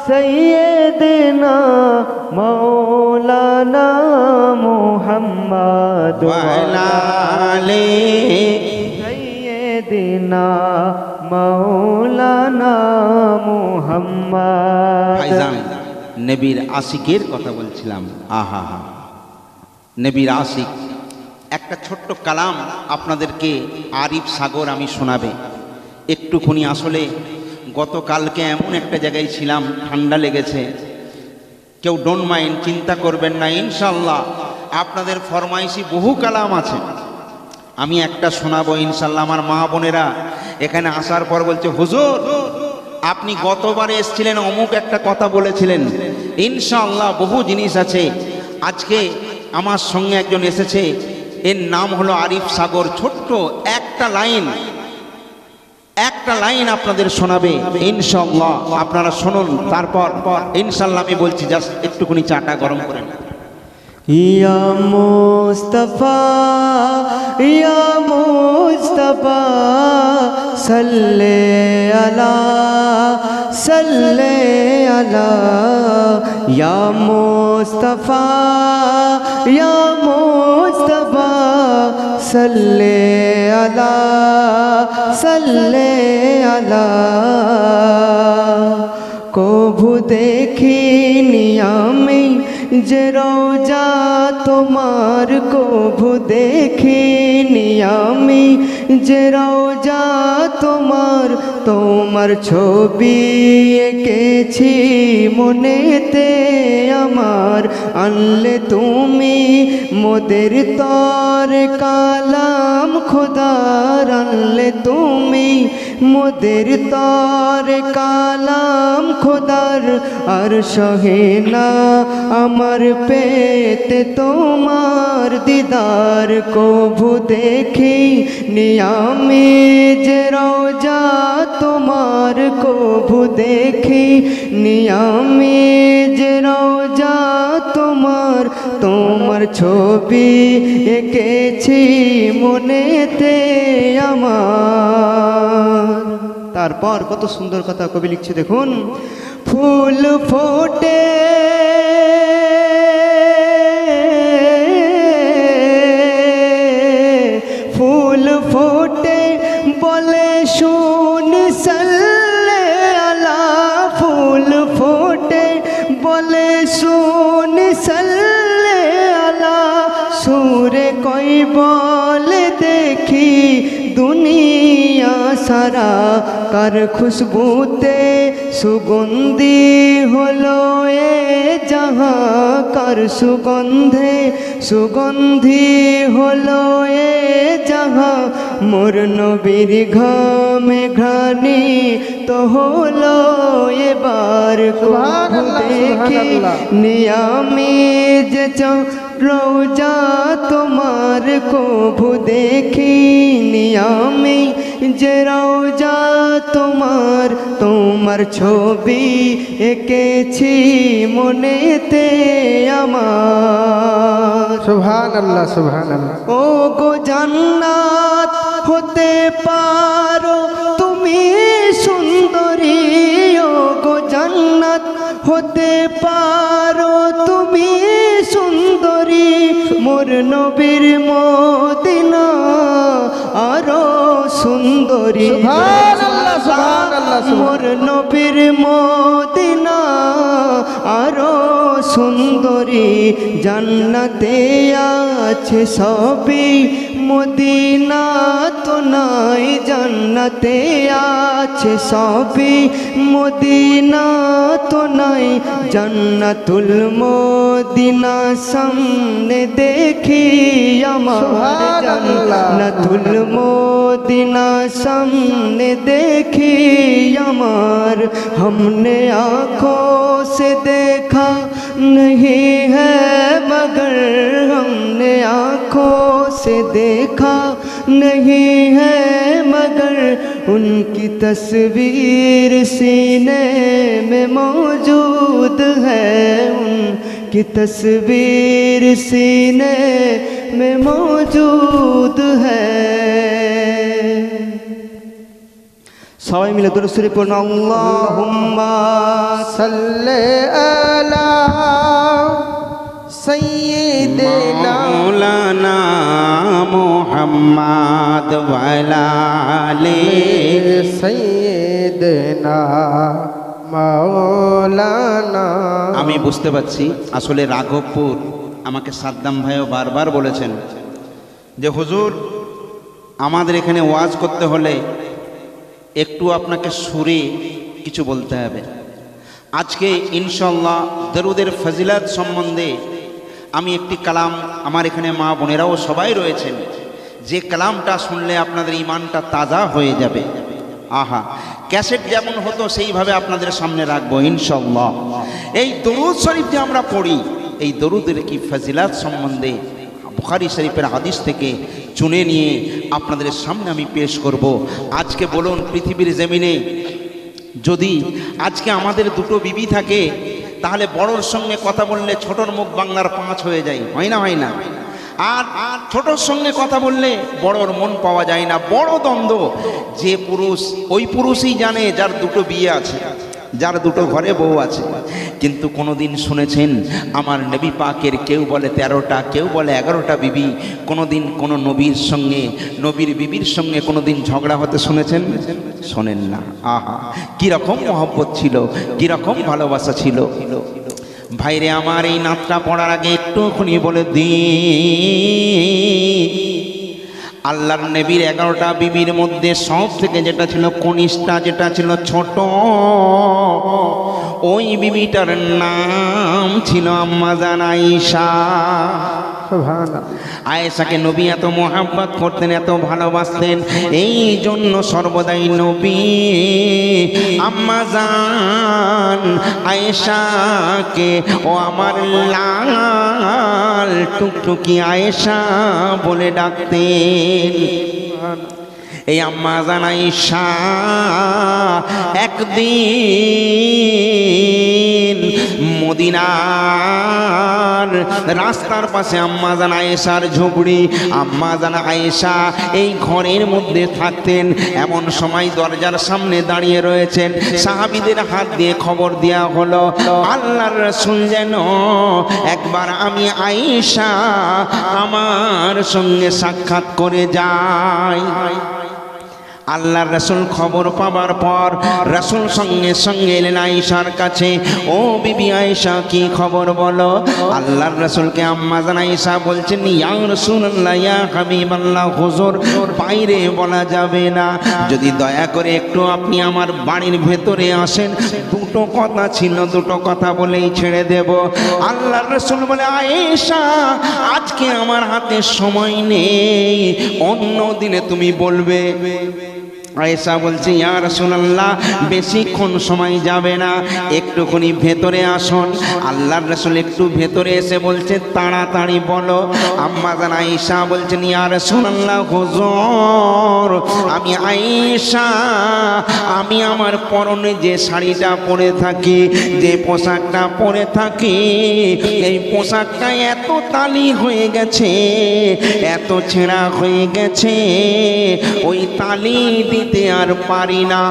সাইয়্যিদিনা মৌলানা মুহাম্মদ ওয়ালালে সাইয়্যিদিনা মৌলানা মুহাম্মদ। ভাইজান নবীর আশিকের কথা বলছিলাম। আহা হা, নবীর আশিক। একটা ছোট্ট কালাম আপনাদেরকে আরিফ সাগর আমি শোনাবে একটুখানি। আসলে গতকালকে এমন একটা জায়গায় ছিলাম, ঠান্ডা লেগেছে। কেউ ডোন্ট মাইন্ড, চিন্তা করবেন না, ইনশাল্লাহ আপনাদের ফরমাইশি বহু কালাম আছে, আমি একটা শোনাবো ইনশাল্লাহ। আমার মা বোনেরা এখানে আসার পর বলছে, হুজুর আপনি গতবারে এসেছিলেন, অমুক একটা কথা বলেছিলেন। ইনশাআল্লাহ বহু জিনিস আছে। আজকে আমার সঙ্গে একজন এসেছে, এর নাম হলো আরিফ সাগর। ছোট্ট একটা লাইন আপনাদের শোনাবে ইনশাআল্লাহ। আপনারা শুনুন, তারপর ইনশাআল্লাহ আমি বলছি। জাস্ট একটুখানি চাটা গরম করেন। ইয়া মুস্তাফা ইয়া মুস্তাফা সাল্লি আলা ইয়া মুস্তাফা ইয়া মুস্তাফা সাল্লি আলা কভু দেখিনি আমি যে রোজা তোমার, কভু দেখিনি আমি যে রোজা তোমার। তোমার ছবি এঁকেছি মনেতে আমার, আনলে তুমি মোদের তর কালাম খোদার, আনলে তুমি মোদের তর কালাম খোদার। আর সহে না আমার পেতে তোমার দিদার, কভু দেখি নিয়ামি যে রোজা তোমার, কভু দেখি নিয়ামি যে রোজা তোমার। তোমার ছবি এঁকেছি মনেতে আমার। তারপর কত সুন্দর কথা কবি লিখছে দেখুন। ফুল ফোটে ফুল ফোটে বলে শুন সাল্লে আলা, ফুল ফোটে বলে শুন সাল্লে আলা। সুরে কই বলে দেখি দুনিয়া সারা, কার খুশবুতে সুগন্ধি হলো এ জাহাঁ, কার সুগন্ধে সুগন্ধি হলো এ জাহাঁ। মোর নবীর ঘামে ঘ্রাণী তো হলো এবার, কভু দেখি নিয়ামি যে রোজা তোমার, কভু দেখি নিয়ামি যে রোজা তোমার। তোমার ছবি এঁকেছি মনেতে আমার। সুবহানাল্লাহ সুবহানাল্লাহ। ও গো জান্নাত হতে পারো তুমি সুন্দরী, ও গো জান্নাত হতে পারো তুমি সুন্দরী। মোর নবীর মদিনা আরো সুন্দরী, সুবহানাল্লাহ সুবহানাল্লাহ। মোর নবীর মদিনা আরো সুন্দরী। জান্নাতে আছে সবই মদিনা তো নাই, জান্নাতে আছে সবই মদিনা তো নাই। জান্নাতুল মদিনা সামনে দেখি আমার, জান্নাতুল মদিনা সামনে देखी अमर हमने आँखों से देखा नहीं है मगर हमने आँखों से देखा नहीं है मगर उनकी तस्वीर सीने में मौजूद है, उनकी तस्वीर सीने में मौजूद है। सवाई मिले दुरूद शरीफ पढ़ना, अल्लाहुम्मा सल्ले अला सय्यिदिना मौलाना मुहम्मद वाला ले सय्यिदिना मौलाना। আমি বুঝতে পারছি আসলে রাঘবপুর আমাকে সাদ্দাম ভাইও বারবার বলেছেন যে হুজুর আমাদের এখানে ওয়াজ করতে হলে একটু আপনাকে সুরে কিছু বলতে হবে। আজকে ইনশাআল্লাহ দরুদের ফজিলত সম্বন্ধে আমি একটি কালাম, আমার এখানে মা বোনেরাও সবাই রয়েছেন, যে কালামটা শুনলে আপনাদের ঈমানটা তাজা হয়ে যাবে। আহা, ক্যাসেট যেমন হতো সেইভাবে আপনাদের সামনে রাখবো ইনশাআল্লাহ। এই দরুদ শরীফ যে আমরা পড়ি, এই দরুদের কি ফজিলত সম্বন্ধে বুখারী শরীফের হাদিস থেকে চুনে নিয়ে আপনাদের সামনে আমি পেশ করব। আজকে বলুন পৃথিবীর জমিনে যদি আজকে আমাদের দুটো বিবি থাকে, তাহলে বড়র সঙ্গে কথা বললে ছোটর মুখ বাংলার 5 হয়ে যায়, হয় না? হয় না? আর ছোটর সঙ্গে কথা বললে বড়র মন পাওয়া যায় না। বড় দ্বন্দ্ব যে পুরুষ, ওই পুরুষই জানে যার দুটো বিয়ে আছে, যার দুটো ঘরে বউ আছে। কিন্তু কোনোদিন শুনেছেন আমার নবী পাকের কেউ বলে 13টা, কেউ বলে 11টা বিবি, কোনোদিন কোনো নবীর সঙ্গে, নবীর বিবির সঙ্গে কোনোদিন ঝগড়া হতে শুনেছেন? শোনেন না। আহা, কীরকম মহব্বত ছিল, কীরকম ভালোবাসা ছিল। ভাইরে আমার, এই নাতটা পড়ার আগে একটুখানি বলে দিই, আল্লাহর নবীর 11টা বিবির মধ্যে সব থেকে যেটা ছিল কনিষ্ঠা, যেটা ছিল ছোট, ওই বিবিটার নাম ছিল আম্মা জান আয়েশা। সুবহানাল্লাহ। আয়েশাকে নবী এত মোহাব্বত করতেন, এত ভালোবাসতেন, এই জন্য সর্বদাই নবী আম্মা জান আয়েশাকে ও আমার লাল টুকটুকি আয়েশা বলে ডাকতেন। এই আম্মা জান আয়েশা একদিন মদিনার রাস্তার পাশে আম্মা জান আয়েশার ঝুপড়ি, আম্মা জান আয়েশা এই ঘরের মধ্যে থাকতেন। এমন সময় দরজার সামনে দাঁড়িয়ে রয়েছেন, সাহাবীদের হাত দিয়ে খবর দেওয়া হলো আল্লাহর রাসূল যেন একবার আমি আয়েশা আমার সঙ্গে সাক্ষাৎ করে যাই। আল্লাহর রাসূল খবর পাবার পর রাসূল সঙ্গে সঙ্গে এলেন আয়েশার কাছে। ও বিবি আয়েশা, কি খবর বলো? আল্লাহর রাসূলকে আম্মা জান আয়েশা বলছেন, ইয়া রাসূলুল্লাহ, ইয়া হাবিবাল্লাহ, হুজুর বাইরে বলা যাবে না, যদি দয়া করে একটু আপনি আমার বাড়ির ভেতরে আসেন, দুটো কথা ছিল, দুটো কথা বলেই ছেড়ে দেব। আল্লাহর রাসূল বলে, আয়েশা আজকে আমার হাতে সময় নেই, অন্য দিনে তুমি বলবে। আয়েশা বলছে, ইয়া রাসূলুল্লাহ বেশিক্ষণ সময় যাবে না, একটুখানি ভেতরে আসুন। আল্লাহর রাসূল একটু ভেতরে এসে বলছে, তাড়াতাড়ি বলো। আম্মা জান আয়েশা বলছেন, ইয়া রাসূলুল্লাহ, হুজুর আমি আয়েশা, আমি আমার পরনে যে শাড়িটা পরে থাকি, যে পোশাকটা পরে থাকি, এই পোশাকটা এত তালি হয়ে গেছে, এত ছেঁড়া হয়ে গেছে, ওই তালি দিতে আর পারি না।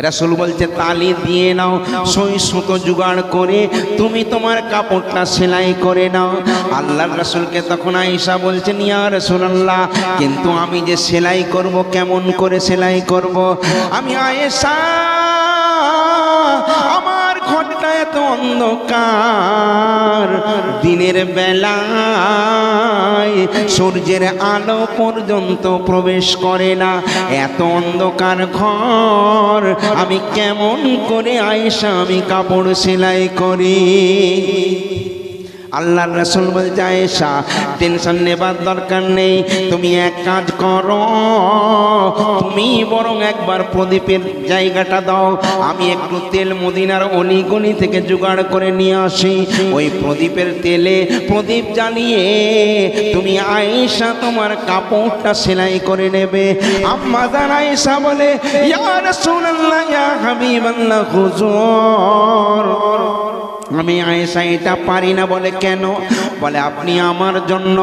রাসূল বলছে, তালি দিয়ে নাও, সই সুতো জোগাড় করে তুমি তোমার কাপড়টা সেলাই করে নাও। আল্লাহর রাসূলকে তখন আয়েশা বলছেন, ইয়া রাসূলুল্লাহ কিন্তু আমি যে সেলাই করব, কেমন করে সেলাই করব? আমি আয়েশা, আমার ঘরটা এত অন্ধকার, দিনের বেলায় সূর্যের আলো পর্যন্ত প্রবেশ করে না, এত অন্ধকার ঘর, আমি কেমন করে আয়েশা আমি কাপড় সেলাই করি? আল্লাহর রাসূল বলছে আয়েশা টেনশন নেবার দরকার নেই, তুমি এক কাজ করো, তুমি বরং একবার প্রদীপের জায়গাটা দাও, আমি একটু তেল মদিনার অলিগলি থেকে জোগাড় করে নিয়ে আসি। ওই প্রদীপের তেলে প্রদীপ জ্বালিয়ে তুমি আয়েশা তোমার কাপড়টা সেলাই করে নেবে। আম্মা জান আয়েশা বলে ইয়া রাসূলুল্লাহ ইয়া হাবিবাল্লাহ হুজুর, আমি আয়েশা এটা পারি না। বলে কেন? বলে আপনি আমার জন্য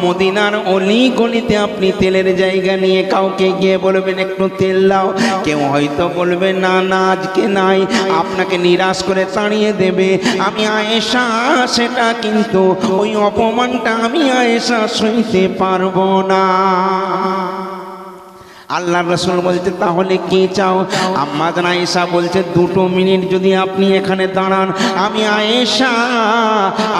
মদিনার অলি গলিতে আপনি তেলের জায়গা নিয়ে কাউকে গিয়ে বলবেন একটু তেল দাও, কেউ হয়তো বলবে না না আজকে নাই, আপনাকে নিরাশ করে তাড়িয়ে দেবে। আমি আয়েশা সেটা কিন্তু ওই অপমানটা আমি আয়েশা সইতে পারবো না। আল্লাহর রাসূল বলতে তাহলে কি চাও? আম্মা জান আয়েশা বলছে 2 মিনিট যদি আপনি এখানে দাঁড়ান, আমি আয়েশা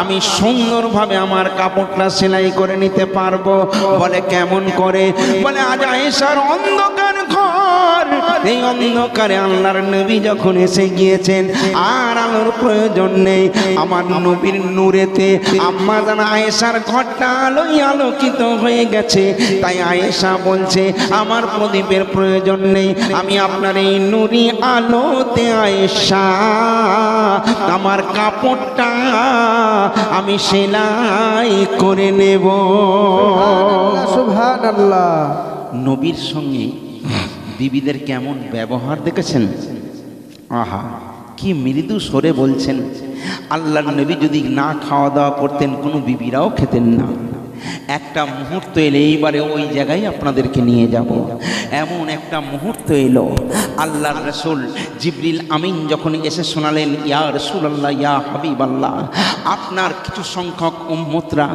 আমি সুন্দরভাবে আমার কাপড়টা সেলাই করে নিতে পারবো। বলে কেমন করে? বলে আজ আয়েশার অন্ধকার ঘর, এই অন্ধকারে আল্লাহর নবী যখন এসে গিয়েছেন আর আলোর প্রয়োজন নেই, আমার নবীর নূরেতে আম্মা জান আয়েশার ঘরটা আলোয় আলোকিত হয়ে গেছে। তাই আয়েশা বলছে আমার প্রদীপের প্রয়োজন নেই, আমি আপনার এই নূরি আলোতে আয়েশা আমার কাপড়টা আমি সেলাই করে নেব। সুবহানাল্লাহ। নবীর সঙ্গে বিবিদের কেমন ব্যবহার দেখেছেন? আহা কি মৃদু স্বরে বলছেন। আল্লাহর নবী যদি না খাওয়া দাওয়া করতেন কোনো বিবিরাও খেতেন না। একটা মুহূর্ত এলে এইবারে ওই জায়গায় আপনাদেরকে নিয়ে যাব। এমন একটা মুহূর্ত এলো আল্লাহর রাসূল জিবরিল আমিন যখন এসে শোনালেন ইয়া রাসূলুল্লাহ ইয়া হাবিবাল্লাহ, আপনার কিছু সংখ্যক উম্মতরা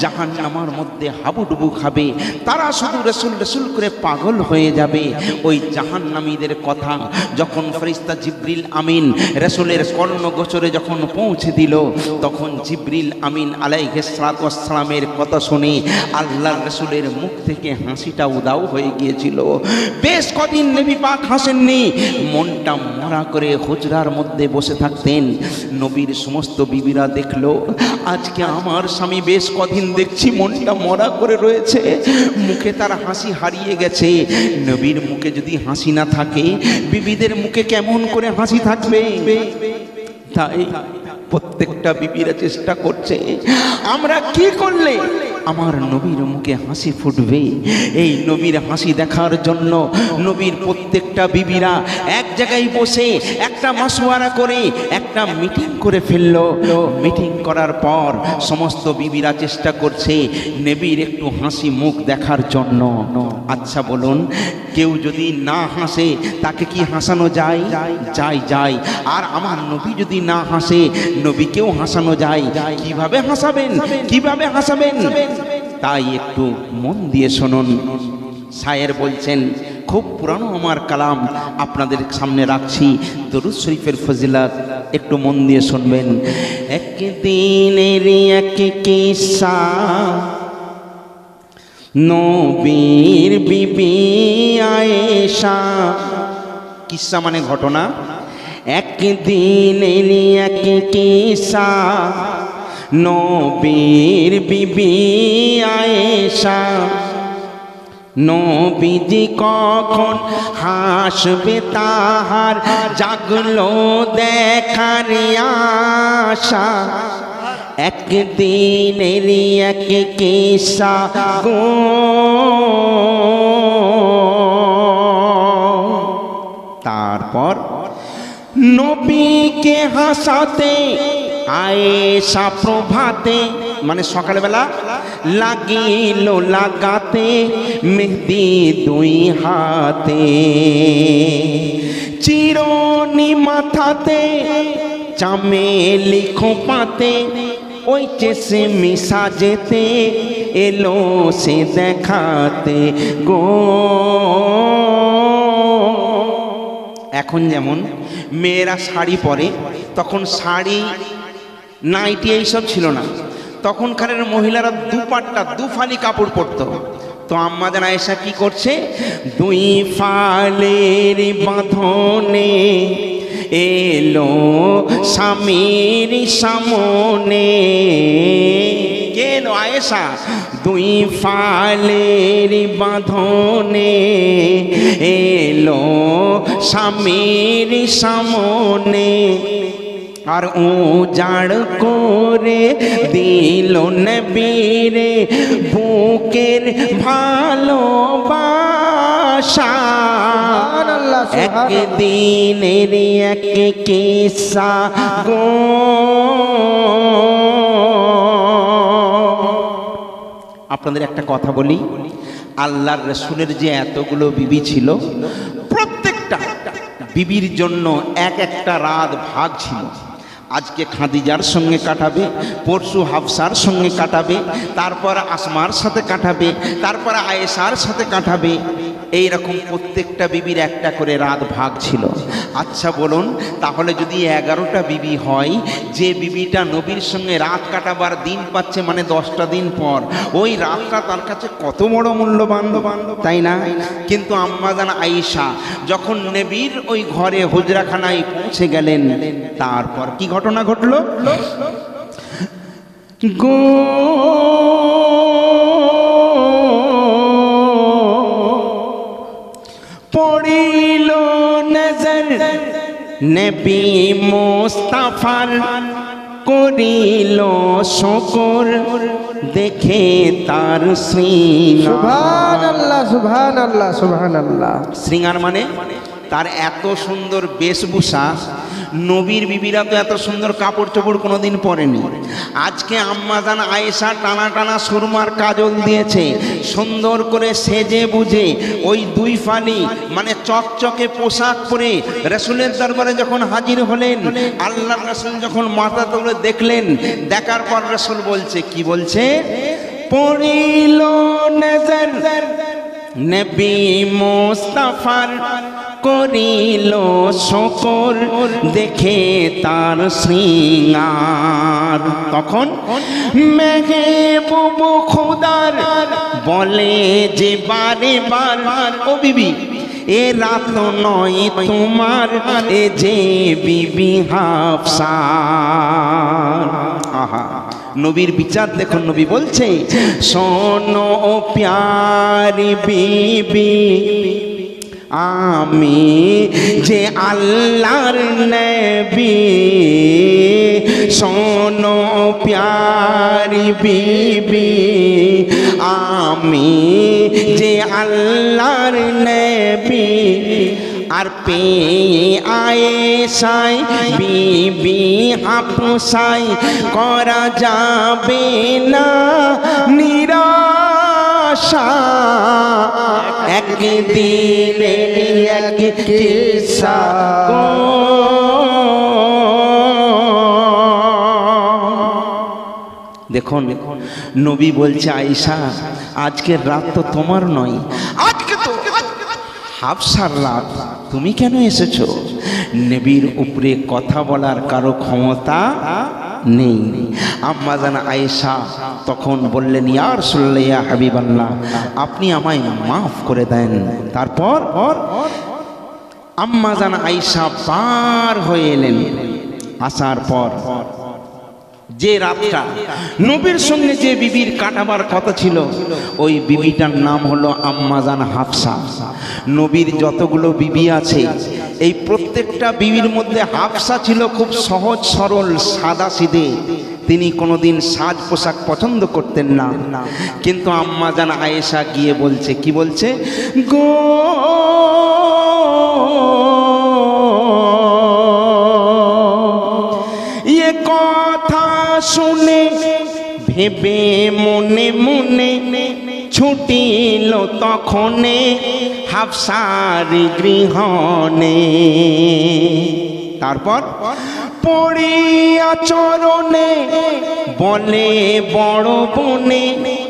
জাহান্নামের মধ্যে হাবুডুবু খাবে, তারা শুধু রাসূল রাসূল করে পাগল হয়ে যাবে। ওই জাহান্নামীদের কথা যখন ফেরেশতা জিবরিল আমিন রাসূলের কর্ণগোচরে যখন পৌঁছে দিল, তখন জিবরিল আমিন আলাইহিস সালাতু ওয়াস সালামের কথা শুনে আল্লাহর রাসূলের মুখ থেকে হাসিটা উধাও হয়ে গিয়েছিল। বেশ কদিন নবী পাক হাসেননি, মনটা মরা করে হুজরার মধ্যে বসে থাকতেন। নবীর সমস্ত বিবিরা দেখলো আজকে আমার স্বামী বেশ কদিন দেখছি মনটা মরা করে রয়েছে, মুখে তার হাসি হারিয়ে গেছে। নবীর মুখে যদি হাসি না থাকে, বিবিদের মুখে কেমন করে হাসি থাকবে? তাই প্রত্যেকটা বিবিরা চেষ্টা করছে আমরা কি করলে আমার নবীর মুখে হাসি ফুটবে। এই নবীর হাসি দেখার জন্য নবীর প্রত্যেকটা বিবিরা এক জায়গায় বসে একটা মাসওয়ারা করে একটা মিটিং করে ফেললো। মিটিং করার পর সমস্ত বিবিরা চেষ্টা করছে নবীর একটু হাসি মুখ দেখার জন্য। আচ্ছা বলুন, কেউ যদি না হাসে তাকে কি হাসানো যায়? যায়। আর আমার নবী যদি না হাসে, নবীকেও হাসানো যায়। কিভাবে হাসাবেন? তাই একটু মন দিয়ে শুনুন। শায়ের বলছেন, খুব পুরানো আমার কালাম আপনাদের সামনে রাখছি, দরুদ শরীফের ফজিলত একটু মন দিয়ে শুনবেন। একদিনের এক কিসসা, নবীর বিবি আয়েশা। কিসসা মানে ঘটনা। একদিনের এক কিসসা, নবীর বিবি আয়েশা। নবীজি কখন হাসবে তাহার জাগলো দেখার আশা। একদিনের এক কিসসা গো, তারপর নবীকে হাসাতে আয়েশা প্রভাতে মানে সকালবেলা লাগিল লাগাতে মেহেদি 2 হাতে, চিরনি মাথাতে চামেলি খোপাতে, ওই চেসে মিশা যেতে এলো সে দেখাতে গো। এখন যেমন মেয়েরা শাড়ি পরে, তখন শাড়ি নাইটি এইসব ছিল না, তখনকারের মহিলারা দুপাট্টা দুফালি কাপড় পরতো। তো আম্মা জান আয়েশা কি করছে, 2 ফালের বাঁধনে এলো স্বামীর সামনে। কে এলো? আয়েশা। দুই ফালের বাঁধনে এলো স্বামীর সামনে, আর উজাড় করে দিল নবীরে বুকের ভালোবাসা। সুবহানাল্লাহ, সুবহানাল্লাহ। একদিনের এক কিসা গো, আপনাদের একটা কথা বলি, আল্লাহর রাসূলের যে এতগুলো বিবি ছিল, প্রত্যেকটা বিবির জন্য এক একটা রাত ভাগ ছিল। আজকে খাদিজার সঙ্গে কাটাবে, পরশু হাফসার সঙ্গে কাটাবে, তারপর আসমার সাথে কাটাবে, তারপর আয়েশার সাথে কাটাবে। এই রকম প্রত্যেকটা বিবির একটা করে রাত ভাগ ছিল। আচ্ছা বলুন, তাহলে যদি 11টা বিবি হয়, যে বিবিটা নবীর সঙ্গে রাত কাটাবার দিন পাচ্ছে, মানে 10টা দিন পর, ওই রাতটা তার কাছে কত বড় মূল্যবান, তাই না? কিন্তু আম্মাজান আয়েশা যখন নবীর ওই ঘরে হুজরাখানায় পৌঁছে গেলেন, তারপর কি ঘটনা ঘটলো গো? পড়িল নজর নবী মুস্তাফার, করিল শুকর দেখে তার শ্রীঙ্গার। সুবহানাল্লাহ, সুবহানাল্লাহ, সুবহানাল্লাহ। শ্রীঙ্গার মানে তার এত সুন্দর বেশভূষা। নবীর বিবিরা তো এত সুন্দর কাপড় চোপড় কোনোদিন পরেনি। আজকে আম্মাজান আয়েশা টানা টানা সুরমার কাজল দিয়েছে, সুন্দর করে সেজে বুঝে ওই দুই ফালি মানে চকচকে পোশাক পরে রাসূলের দরবারে যখন হাজির হলেন, আল্লাহর রাসূল যখন মাথা তুলে দেখলেন, দেখার পর রাসূল বলছে, কি বলছে? পড়িল নজর নবী মুস্তাফার, করিল শুকর দেখে তার শ্রীঙ্গার। তখন মেহবুব খুদার বলে যে বারে বার, ও বিবি এ রাত নয় তোমার, এ যে বিবি হাফসা। আহা, নবীর বিচার দেখুন। নবী বলছে, শোনো প্যারি বিবি, আমি যে আল্লাহর নবী। শোনো প্যারি বিবি, আমি যে আল্লাহর নবী। আর পেয়ে আয়েশাই বিবি হাফসাই করা যাবে না নিরাশা। একদিনে এক কিসা গো, দেখুন নবী বলছে, আয়েশা আজকের রাত তো তোমার নয়, আজকে তো হাফসার রাত, তুমি কেন এসেছো? নবীর উপরে কথা বলার কারো ক্ষমতা নেই। আম্মাজান আয়েশা তখন বললেন, ইয়া রাসূলুল্লাহ, ইয়া হাবিবাল্লাহ, আপনি আমায় মাফ করে দেন। তারপর আম্মাজান আয়েশা পার হয়ে এলেন। আসার পর যে রাতটা নবীর সঙ্গে যে বিবির কাটাবার কথা ছিল, ওই বিবিটার নাম হলো আম্মাজান হাফসা। নবীর যতগুলো বিবি আছে, এই প্রত্যেকটা বিবির মধ্যে হাফসা ছিল খুব সহজ সরল সাদা সিধে। তিনি কোনোদিন সাজ পোশাক পছন্দ করতেন না। কিন্তু আম্মাজান আয়েশা গিয়ে বলছে, কি বলছে গো? এ কথা শুনে ভেবে মনে মনে ছুটিল তখনে হাফসার গৃহনে। তারপর পড়িয়া চরণে বলে বড় বনে,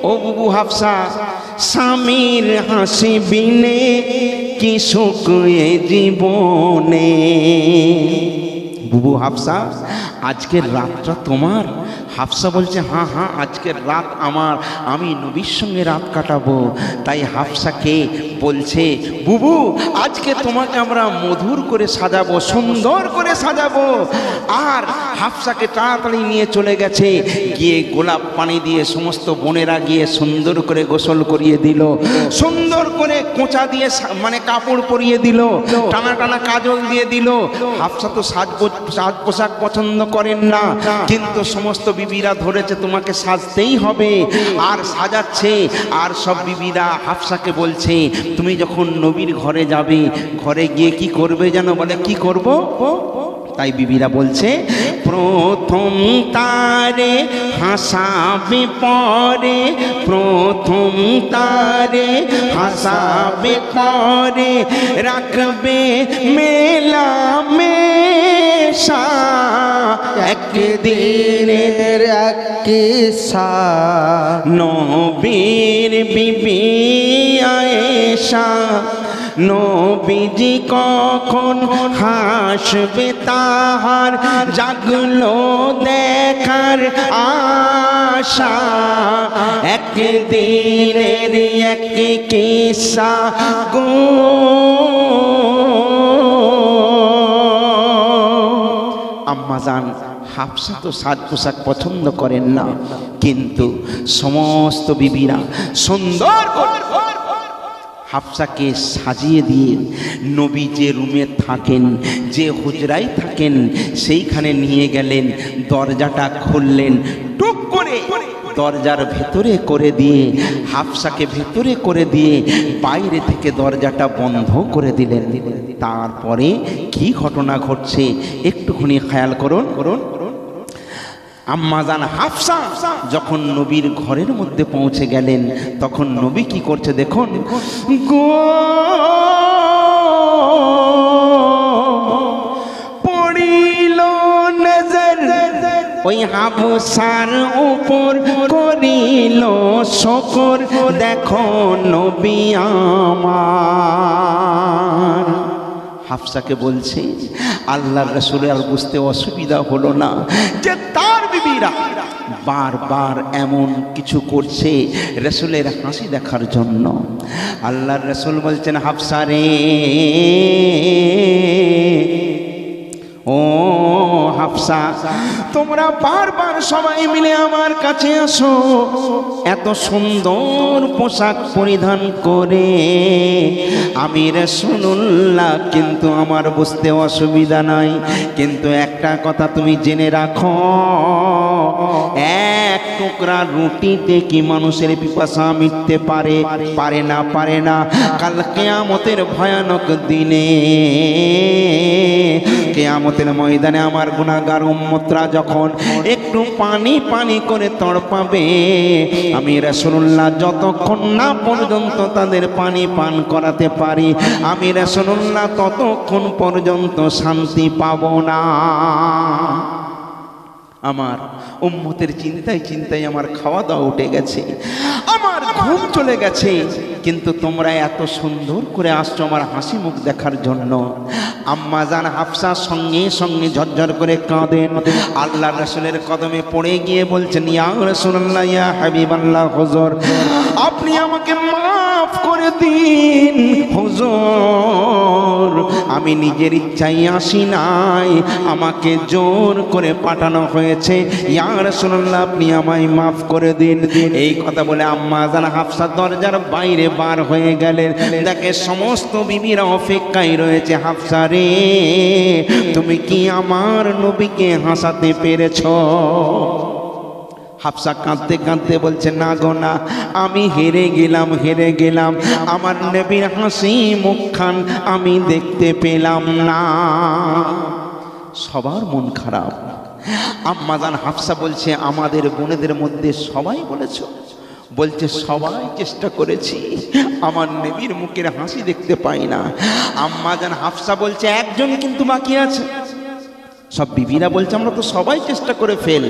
ও বুবু হাফসা, স্বামীর হাসি বিনে কি সুখ এ জীবনে। বুবু হাফসা, আজকের রাতটা তোমার, হাফসা বলছে হ্যাঁ হ্যাঁ আজকের রাত আমার, আমি নবীর সঙ্গে রাত কাটাবো। তাই হাফসাকে বলছে বুবু আজকে তোমাকে আমরা মধুর করে সাজাবো, সুন্দর করে সাজাবো। আর হাফসাকে তাড়াতাড়ি নিয়ে চলে গেছে, গিয়ে গোলাপ পানি দিয়ে সমস্ত বোনেরা গিয়ে সুন্দর করে গোসল করিয়ে দিল, সুন্দর করে কোঁচা দিয়ে মানে কাপড় পরিয়ে দিল, টানা টানা কাজল দিয়ে দিল। হাফসা তো সাজ পোশাক পছন্দ করেন না, কিন্তু সমস্ত বিবিরা ধরেছে তোমাকে সাজতেই হবে, আর সাজাচ্ছে। আর সব বিবিরা হাফসাকে বলছে তুমি যখন নবীর ঘরে যাবে, ঘরে গিয়ে কি করবে জানো? বলে কি করব? তাই বিবিরা বলছে প্রথম তারে হাসাবে পরে, প্রথম তারে হাসাবে পরে, রাখবে মেলা মেশা একদিনের এক কিসা, নবীর বিবি আয়েশা, নবীজি কখন হাসবে তাহার জাগলো দেখার আশা, একদিনের এক কিসা গো। আম্মাজান হাফসা তো সাজ পোশাক পছন্দ করেন না, কিন্তু সমস্ত বিবিরা সুন্দর করে হাফসাকে সাজিয়ে দিয়ে নবী যে রুমে থাকেন, যে হুজরায় থাকেন, সেইখানে নিয়ে গেলেন। দরজাটা খুললেন, টুক করে দরজার ভেতরে করে দিয়ে, হাফসাকে ভেতরে করে দিয়ে বাইরে থেকে দরজাটা বন্ধ করে দিলেন। তারপরে কি ঘটনা ঘটছে একটুখানি খেয়াল করুন। আম্মাজান হাফসা যখন নবীর ঘরের মধ্যে পৌঁছে গেলেন, তখন নবী কি করছে দেখুন। পড়িল নজর ওই হাফসার উপর, করিল শকর, দেখো নবী আমার। হাফসাকে বলছে আল্লাহর রাসূলের আর বুঝতে অসুবিধা হলো না যে তার বিবিরা বারবার এমন কিছু করছে রাসূলের হাসি দেখার জন্য। আল্লাহর রাসূল বলছেন হাফসা রে, ও হাফসা, তোমরা বারবার সবাই মিলে আমার কাছে আসো, এত সুন্দর পোশাক পরিধান করে আমি রাসূলুল্লাহ, কিন্তু আমার বুঝতে অসুবিধা নাই। কিন্তু একটা কথা তুমি জেনে রাখো, এক টুকরা রুটিতে কি মানুষের পিপাসা মিটতে পারে? পারে না। কাল কিয়ামতের ভয়ানক দিনে, কিয়ামতের ময়দানে আমার গুনাহগার উম্মতরা যখন একটু পানি পানি করে তড়পাবে, আমি রাসূলুল্লাহ যতক্ষণ না পর্যন্ত তাদের পানি পান করাতে পারি, আমি রাসূলুল্লাহ ততক্ষণ পর্যন্ত শান্তি পাব না। আমার উম্মতের চিন্তায় চিন্তায় আমার খাওয়া দাওয়া উঠে গেছে, আমার ঘুম চলে গেছে, কিন্তু তোমরা এত সুন্দর করে আসছো আমার হাসি মুখ দেখার জন্য। আম্মাজান হাফসা সঙ্গে সঙ্গে ঝরঝর করে কাঁদেন, আল্লাহ রাসূলের কদমে পড়ে গিয়ে বলছেন ইয়া রাসূলুল্লাহ, ইয়া হাবিবাল্লাহ, হুজুর আপনি আমাকে মাফ করে দিন হুজুর, আমি নিজের ইচ্ছায় আসি নাই, আমাকে জোর করে পাঠানো হয়েছে, ইয়া রাসূলুল্লাহ আপনি আমায় মাফ করে দিন। এই কথা বলে আম্মাজান হাফসা দরজার বাইরে বার হয়ে গেলেন। দেখে সমস্ত বিবিরা অপেক্ষায় রয়েছে, হাফসা রে তুমি কি আমার নবীকে হাসাতে পেরেছ? হাফসা কাঁদতে কাঁদতে বলছে না গো না, আমি হেরে গেলাম, আমার নবীর হাসি মুখখান আমি দেখতে পেলাম না। সবার মন খারাপ। আম্মাজান হাফসা বলছে আমাদের বোনেদের মধ্যে সবাই বলছে সবাই চেষ্টা করেছি, আমার নবীর মুখের হাসি দেখতে পাই না। আম্মাজান হাফসা বলছে একজন কিন্তু বাকি আছে। সব বিবিরা বলছে আমরা তো সবাই চেষ্টা করে ফেল,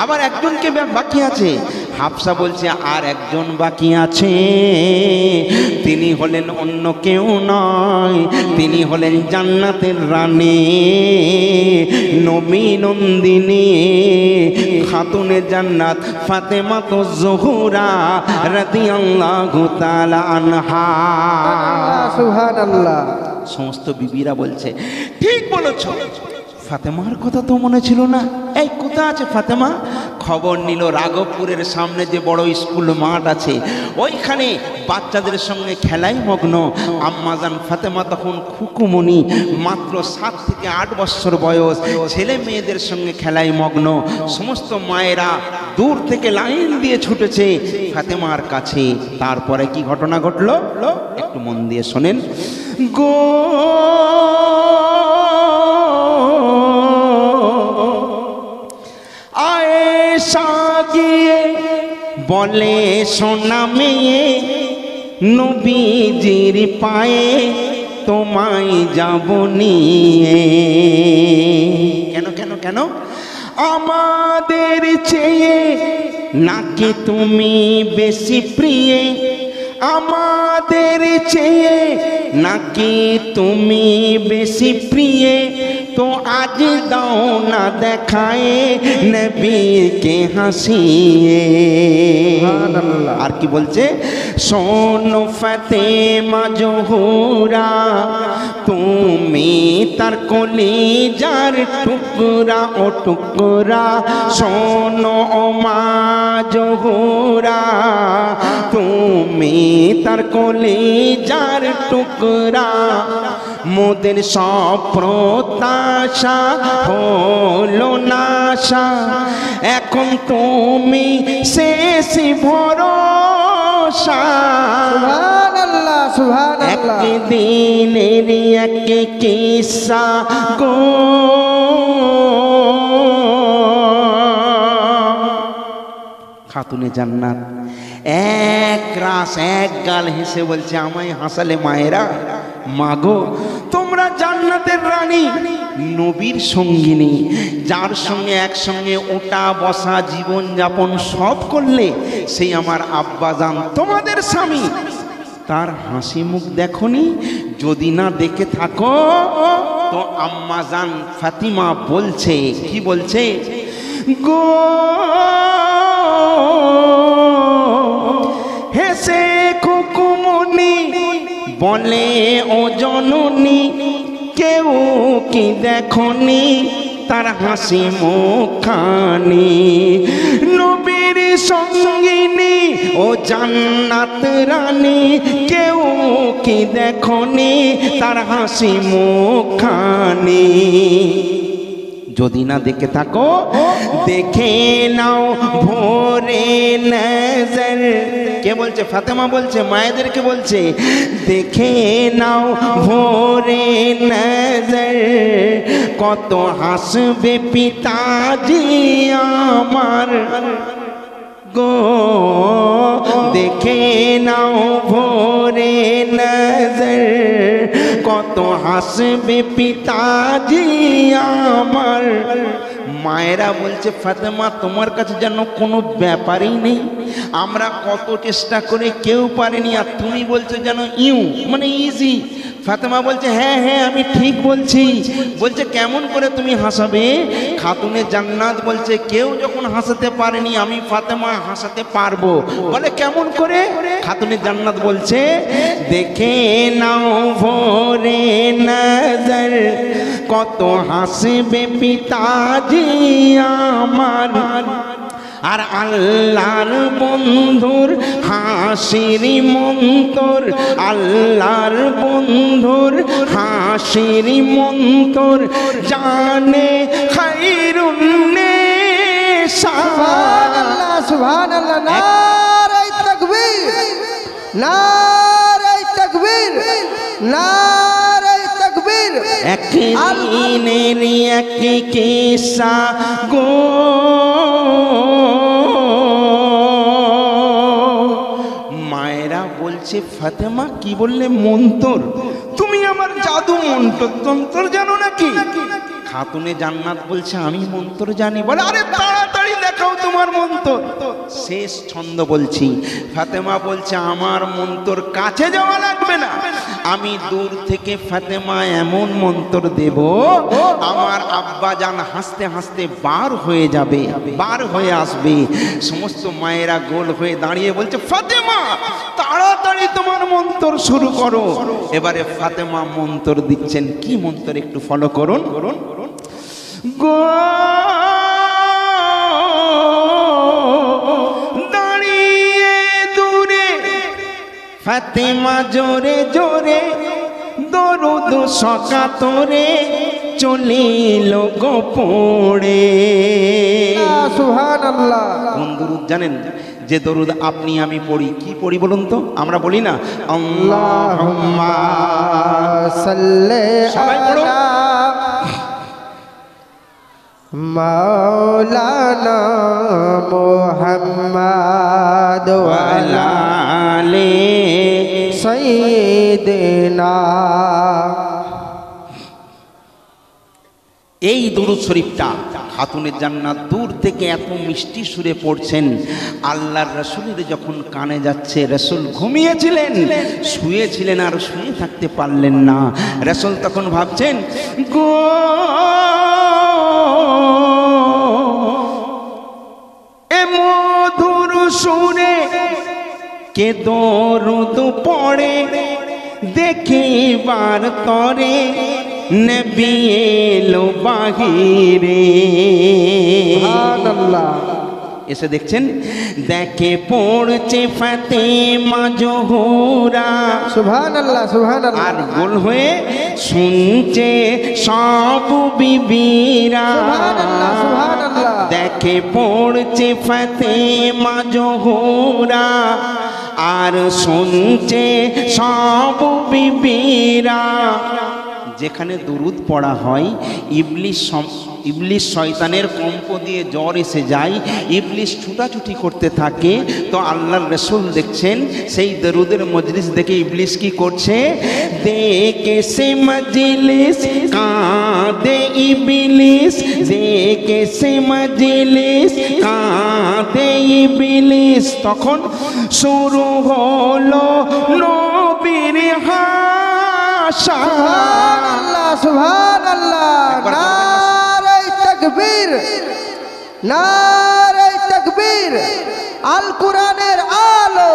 আবার একজনকে বাকি আছে। হাফসা বলছে আর একজন বাকি আছে, তিনি হলেন অন্য কেউ নয়, তিনি হলেন জান্নাতের রানী, নবী নন্দিনী, খাতুনে জান্নাত ফাতেমা তো জোহরা রাদিয়াল্লাহু তাআলা আনহা। সুবহানাল্লাহ। সমস্ত বিবিরা বলছে ঠিক বলেছ, ফাতেমার কথা তো মনে ছিল না, এই কোথা আছে ফাতেমা? খবর নিল রাঘবপুরের সামনে যে বড় স্কুল মাঠ আছে, ওইখানে বাচ্চাদের সঙ্গে খেলায় মগ্ন। আম্মাজান ফাতেমা তখন খুকুমণি, মাত্র 7 থেকে 8 বছর বয়স, ছেলে মেয়েদের সঙ্গে খেলায় মগ্ন। সমস্ত মায়েরা দূর থেকে লাইন দিয়ে ছুটেছে ফাতেমার কাছে। তারপরে কি ঘটনা ঘটলো একটু মন দিয়ে শোনেন। গো আয়েশা গিয়ে বলে সোনা মেয়ে, নবীজির পায়ে তোমায় যাব নিয়ে। কেন কেন কেন? আমাদের চেয়ে নাকি তুমি বেশি প্রিয়, আমাদের চেয়ে নাকি তুমি বেশি প্রিয়, তো আজ দাও না দেখায় নবীকে হাসিয়ে। আর কি বলছে? শোনো ফাতেমা জোহরা, তুমি তার কলিজার টুকরা ও টুকরা। শোনো ও মা জোহরা, তুমি তার কলিজার টুকরা। মোদের সব প্রত্যাশা হলো নাশা, এখন তুমি শেষ ভরসা। সুবহানাল্লাহ সুবহানাল্লাহ। একদিনের এক কিসা গো, খাতুনে জান্নাত এক রাস এক গাল হেসে বলছে আমায় হাসালে মায়েরা, মাগো তোমরা জান্নাতের রানী, নবীর সঙ্গিনী, যার সঙ্গে একসঙ্গে ওঠা বসা জীবন যাপন সব করলে সেই আমার আব্বাজান তোমাদের স্বামী, তার হাসি মুখ দেখনি? যদি না দেখে থাকো তো আম্মাজান ফাতিমা বলছে, কি বলছে? গো হেসে খুকুমনি বলে ও জননী, কেউ কি দেখনি তার হাসি মুখখানি, নবীর সঙ্গিনী ও জান্নাত রানী, কেউ কি দেখনি তার হাসি মুখখানি। যদি না দেখে থাকো দেখে নাও ভোরে নজর। কে বলছে? ফাতেমা বলছে, মায়েদেরকে বলছে, দেখে নাও ভোরে নজর, কত হাসবে পিতাজি আমার গো। দেখে নাও ভোরে নজর, কত হাসবে পিতাজি আমার। মায়েরা বলছে ফাতেমা তোমার কাছে যেন কোনো ব্যাপারই নেই, আমরা কত চেষ্টা করে কেউ পারেনি, আর তুমি বলছো যেন মানে ইজি। ফাতেমা বলছে হ্যাঁ হ্যাঁ আমি ঠিক বলছি। বলছে কেমন করে তুমি হাসাবে? খাতুনে জান্নাত বলছে কেউ যখন হাসাতে পারেনি আমি ফাতেমা হাসাতে পারবো। বলে কেমন করে? খাতুনে জান্নাত বলছে দেখে নাও ভোরে নজর, কত হাসবে পিতাজি আমার। আর আল্লাহর বন্ধুর হাসির মন্তর, আল্লাহর বন্ধুর হাসির মন্তর, জানে খায়রুন নিসা। সুবহানাল্লাহ সুবহানাল্লাহ। নারে তাকবীর, নারে তাকবীর, নারে তাকবীর। একদিনের এক কিসা গো, মায়েরা বলছে ফাতেমা কি বললে? মন্তর? তুমি আমার জাদু মন্তর তন্তর জানো নাকি? খাতুনে জান্নাত বলছে আমি মন্ত্র জানি। বলে আরে তাড়াতাড়ি দেখাও তোমার মন্ত্র। শেষ ছন্দ বলছি। ফাতেমা বলছে আমার মন্ত্র কাছে যাওয়া লাগবে না, আমি দূর থেকে ফাতেমা এমন মন্ত্র দেব আমার আব্বা জান হাসতে হাসতে বার হয়ে যাবে, বার হয়ে আসবে। সমস্ত মায়েরা গোল হয়ে দাঁড়িয়ে বলছে ফাতেমা তাড়াতাড়ি তোমার মন্ত্র শুরু করো। এবারে ফাতেমা মন্ত্র দিচ্ছেন। কি মন্ত্র একটু ফলো করুন। গো দাঁড়িয়ে দূরে ফাতেমা জোরে জোরে দরুদ সকাতরে চলিল গোপড়ে। সুবহানাল্লাহ। কোন দরুদ জানেন? যে দরুদ আপনি আমি পড়ি। কি পড়ি বলুন তো? আমরা বলি না আল্লাহুম্মা সাল্লি সবাই পড়ো। আলা মাওলানা মুহাম্মাদ ওয়া আলা আলে সাইয়্যিদিনা। এই দরুদ শরীফটা খাতুনের জান্নাত দূর থেকে এত মিষ্টি সুরে পড়ছেন। আল্লাহর রাসূলের যখন কানে যাচ্ছে, রাসূল ঘুমিয়েছিলেন, শুয়েছিলেন আর শুয়ে থাকতে পারলেন না। রাসূল তখন ভাবছেন গো এ মধুর সুরে কে দরুদ পড়ে দেখিবার তরে নবী এলো বাহিরে। সুবহানাল্লাহ। এসে দেখছেন দেখে পড়ছে ফাতেমা জোহরা, সুবহানাল্লাহ সুবহানাল্লাহ। আর গোল হয়ে শুনছে সব বিবিরা। সুবহানাল্লাহ সুবহানাল্লাহ। দেখে পড়ছে ফাতেমা জোহরা আর শুনছে সব বিবিরা। যেখানে দরুদ পড়া হয় ইবলিস শয়তানের কম্প দিয়ে জ্বর এসে যায়, ইবলিস ছুটাছুটি করতে থাকে। তো আল্লাহর রাসূল দেখছেন সেই দরুদের মজলিস দেখে ইবলিস কি করছে, দেখে সে মজলিস কাঁদে ইবলিস, দেখে সে মজলিস কাঁদে ইবলিস। তখন শুরু হলো নবীর হাসা। সুবহানাল্লাহ সুবহানাল্লাহ। নারে তাকবীর, নারে তাকবীর। আল কোরআনের আলো,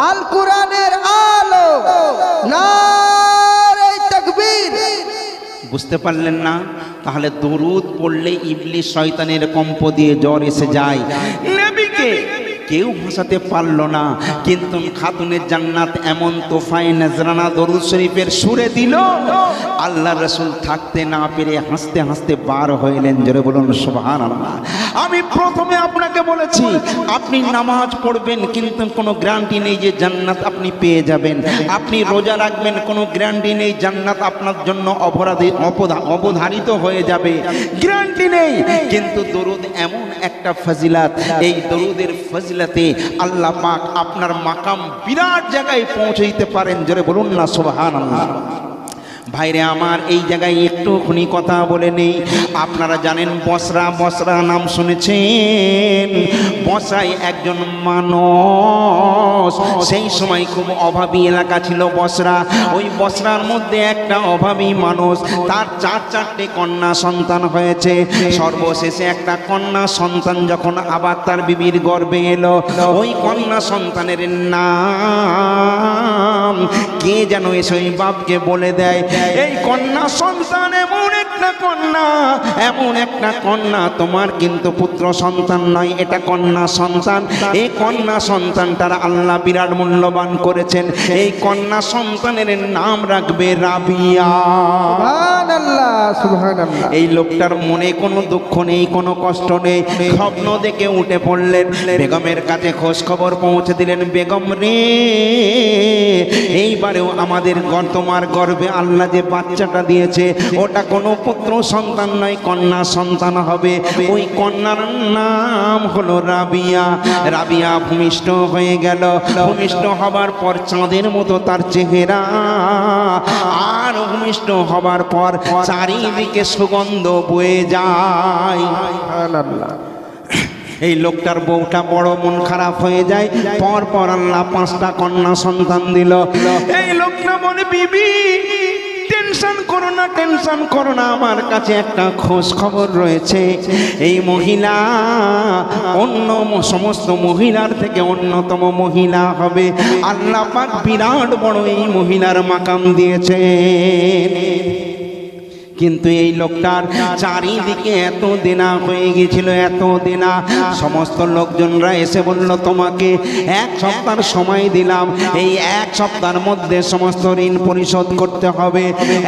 আল কোরআনের আলো। নারে তাকবীর। বুঝতে পারলেন না? তাহলে দরুদ পড়লে ইবলিস শয়তানের কম্প দিয়ে জ্বর এসে যায়। নবীকে কেউ ভাসাতে পারল না, কিন্তু খাতুনের জান্নাত এমন তোফায়ে নজরানা দরুদ শরীফের সুরে দিল, আল্লাহর রাসূল থাকতে না পেরে হাসতে হাসতে বার হইলেন। জোরে বলুন সুবহানাল্লাহ। আমি প্রথমে আপনাকে বলেছি আপনি নামাজ পড়বেন কিন্তু কোনো গ্যারান্টি নেই যে জান্নাত আপনি পেয়ে যাবেন। আপনি রোজা রাখবেন, কোনো গ্যারান্টি নেই জান্নাত আপনার জন্য অবধারিত হয়ে যাবে, গ্যারান্টি নেই। কিন্তু দরুদ এমন একটা ফজিলাত, এই দরুদের ফজিলাতে আল্লাহ পাক আপনার মাকাম বিরাট জায়গায় পৌঁছাইতে পারেন। জোরে বলুন না সুবহানাল্লাহ। ভাইরে আমার, এই জায়গায় একটুখানি কথা বলে নেই। আপনারা জানেন বসরা নাম শুনেছেন? বসরায় একজন মানুষ, সেই সময় খুব অভাবী এলাকা ছিল বসরা। ওই বসরার মধ্যে একটা অভাবী মানুষ, তার চারটে কন্যা সন্তান হয়েছে। সর্বশেষে একটা কন্যা সন্তান যখন আবার তার বিবির গর্ভে এলো, ওই কন্যা সন্তানের নাম কে যেন এসে ওই বাপকে বলে দেয়, এই কন্যা সন্তান এমন একটা কন্যা, এমন একটা কন্যা, তোমার কিন্তু পুত্র সন্তান নয়, এটা কন্যা সন্তান। এই কন্যা সন্তানটার আল্লাহ বিরাট মূল্যবান করেছেন। এই কন্যা সন্তানের নাম রাখবে রাবিয়া। সুবহানাল্লাহ সুবহানাল্লাহ। এই লোকটার মনে কোনো দুঃখ নেই, কোনো কষ্ট নেই। স্বপ্ন দেখে উঠে পড়লেন, বেগমের কাছে খোঁজ খবর পৌঁছে দিলেন, বেগম রে এইবার পরিবারেও আমাদের তোমার গর্ভে আল্লাহ যে বাচ্চাটা দিয়েছে ওটা কোনো পুত্র সন্তান নয়, কন্যা সন্তান হবে। ওই কন্যার নাম হলো রাবিয়া। রাবিয়া ভূমিষ্ঠ হয়ে গেল। ভূমিষ্ঠ হবার পর চাঁদের মতো তার চেহারা, আর ভূমিষ্ঠ হবার পর চারিদিকে সুগন্ধ বয়ে যায়। সুবহানাল্লাহ। এই লোকটার বউটা বড় মন খারাপ হয়ে যায়। পর পর আল্লাহ 5টা কন্যা সন্তান দিল। এই লোকটা বলে, বিবি টেনশন করো না, টেনশন করো না, আমার কাছে একটা খোঁজ খবর রয়েছে। এই মহিলা অন্য সমস্ত মহিলার থেকে অন্যতম মহিলা হবে। আল্লাহ পাক বিরাট বড় এই মহিলার মাকাম দিয়েছে। কিন্তু এই লোকটার চারিদিকে এত দেনা হয়ে গিয়েছিল, এত দেনা। সমস্ত লোকজনরা এসে বলল, তোমাকে 1 সপ্তাহ সময় দিলাম, এই 1 সপ্তাহের মধ্যে সমস্ত ঋণ পরিশোধ করতে হবে।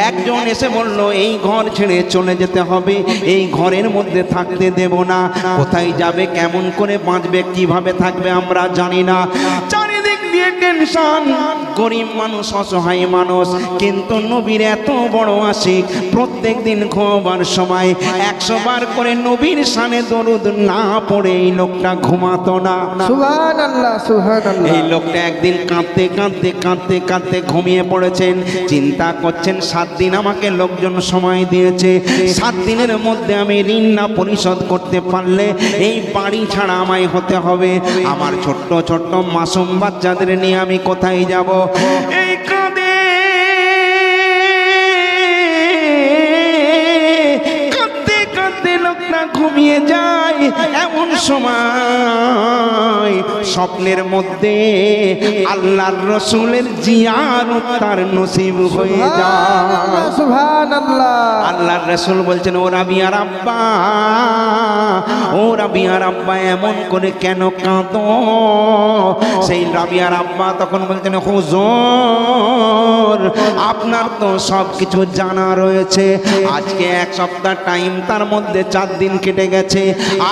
একজন এসে বলল, এই ঘর ছেড়ে চলে যেতে হবে, এই ঘরের মধ্যে থাকতে দেব না। কোথায় যাবে, কেমন করে বাঁচবে, কিভাবে থাকবে আমরা জানি না। চারিদিক দিয়ে টেনশন, গরিব মানুষ, অসহায় মানুষ। কিন্তু নবীর এত বড় আশিক, প্রত্যেক দিন ঘুমাবার সময় 100 বার করে নবীর শানে দরুদ না পড়ে এই লোকটা ঘুমাতো না। সুবহানাল্লাহ, সুবহানাল্লাহ। এই লোকটা একদিন কাঁদতে কাঁদতে কাঁদতে কাঁদতে ঘুমিয়ে পড়েছেন। চিন্তা করছেন, 7 দিন আমাকে লোকজন সময় দিয়েছে, 7 দিনের মধ্যে আমি ঋণ না পরিশোধ করতে পারলে এই বাড়ি ছাড়া আমায় হতে হবে। আমার ছোট্ট ছোট্ট মাসুম বাচ্চাদের নিয়ে আমি কোথায় যাব? এই কাঁদে কাঁদতে কাঁদতে লোকটা ঘুমিয়ে যায়। এমন সময় স্বপ্নের মধ্যে আল্লাহর রসুলের জিয়ারত তার নসিব হয়ে যায়। সুবহানাল্লাহ। আল্লাহর রসুল বলছেন, ও রাবিয়ার আব্বা, ও রাবিয়ার আব্বা, এমন করে কেন কাঁদো? সেই রাবিয়ার আব্বা তখন বলছেন, হুজুর আপনার তো সব কিছু জানা রয়েছে। আজকে 1 সপ্তাহ টাইম, তার মধ্যে 4 দিন কেটে গেছে,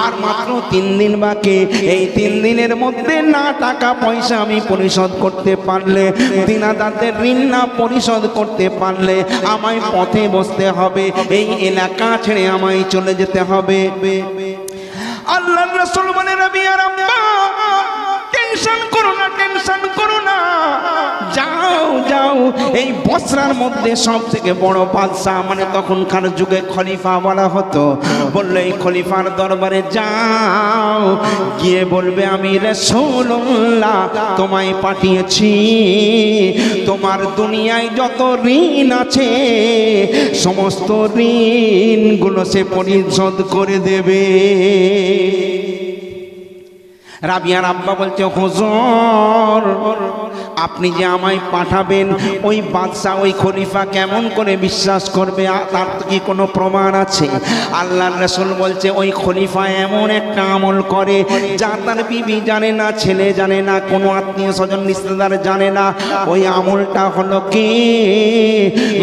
আর মাত্র 3 দিন বাকি। এই 3 দিনের মধ্যে না টাকা পয়সা আমি পরিশোধ করতে পারলে, দিনাদারদের ঋণ না পরিশোধ করতে পারলে আমায় পথে বসতে হবে, এই এলাকা ছেড়ে আমায় চলে যেতে হবে। আল্লাহর রাসূল বলে, রাবিয়ার আব্বা টেনশন করো না, টেনশন করো না, যাও যাও। এই বসরার মধ্যে সব থেকে বড় বাদশাহ, মানে তখনকার যুগে খলিফা বলা হতো, বললো এই খলিফার দরবারে যাও, গিয়ে বলবে আমি রাসূলুল্লাহ তোমায় পাঠিয়েছি, তোমার দুনিয়ায় যত ঋণ আছে সমস্ত ঋণগুলো সে পরিশোধ করে দেবে। রাবিয়ার আব্বা বলছে, হুজুর আপনি যে আমায় পাঠাবেন, ওই বাদশা ওই খলিফা কেমন করে বিশ্বাস করবে? তার কি কোনো প্রমাণ আছে? আল্লাহর রাসূল বলছে, ওই খলিফা এমন একটা আমল করে যা তার বিবি জানে না, ছেলে জানে না, কোনো আত্মীয় স্বজন রিশতেদার জানে না। ওই আমলটা হলো কি,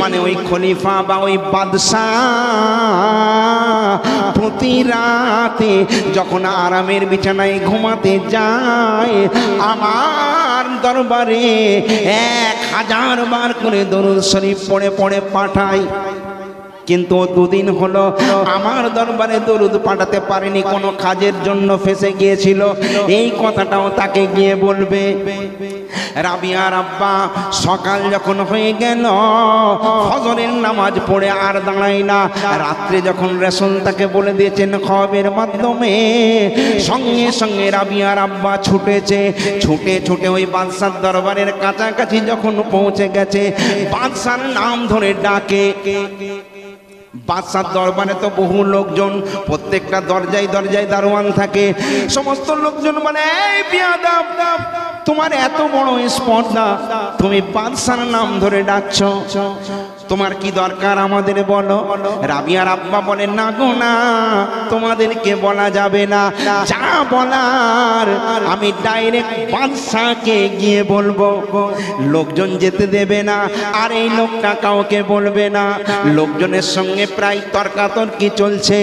মানে ওই খলিফা বা ওই বাদশা প্রতি রাতে যখন আরামের বিছানায় ঘুমাতে যায়, আমার দরবারে 1000 বার করে দরুদ শরীফ পড়ে পড়ে পাঠায়। কিন্তু 2 দিন হলো আমার দরবারে দরুদ পাঠাতে পারেনি, কোনো কাজের জন্য ফেসে গিয়েছিল। এই কথাটাও তাকে গিয়ে বলবে। রাবিয়ার আব্বা সকাল যখন হয়ে গেল, ফজরের নামাজ পড়ে আর দাঁড়ায় না। রাত্রে যখন রাসূল তাকে বলে দিয়েছেন খবরের মাধ্যমে, সঙ্গে সঙ্গে রাবিয়ার আব্বা ছুটেছে। ছুটে ছুটে ওই বাদশার দরবারের কাছাকাছি যখন পৌঁছে গেছে, বাদশার নাম ধরে ডাকে। বাদশার দরবারে তো বহু লোকজন, প্রত্যেকটা দরজায় দরজায় দারোয়ান থাকে। সমস্ত লোকজন বলে, এই বিয়াদব, তোমার এত বড় স্পর্ধা, তুমি বাদশার নাম ধরে ডাকছো? তোমার কি দরকার আমাদের বলো। রাবিয়ার আব্বা বলেন না গো না, তোমাদেরকে বলা যাবে না, যা বলার আমি ডাইরেক্ট বাদশাকে গিয়ে বলবো। লোকজন যেতে দেবে না, আর এই লোকটা কাউকে বলবে না। লোকজনের সঙ্গে প্রায় তর্কাতর্কি চলছে।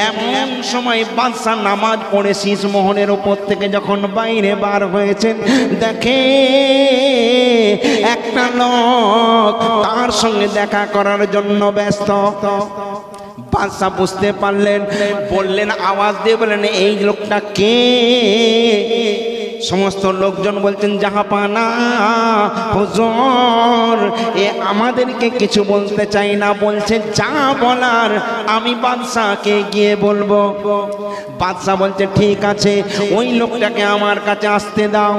এমন সময় বাদশা নামাজ পড়ে শীষ মোহনের উপর থেকে যখন বাইরে বার হয়েছেন, দেখে একটা লোক তার সঙ্গে দেখা করার জন্য ব্যস্ত। বাদশা বুঝতে পারলেন, বললেন, আওয়াজ দিয়ে বললেন, এই লোকটা কে? সমস্ত লোকজন বলছেন, জাহাপানা হুজুর, এ আমাদেরকে কিছু বলতে চাই না, বলছে যা বলার আমি বাদশাকে গিয়ে বলবো। বাদশা বলছে ঠিক আছে, ওই লোকটাকে আমার কাছে আসতে দাও।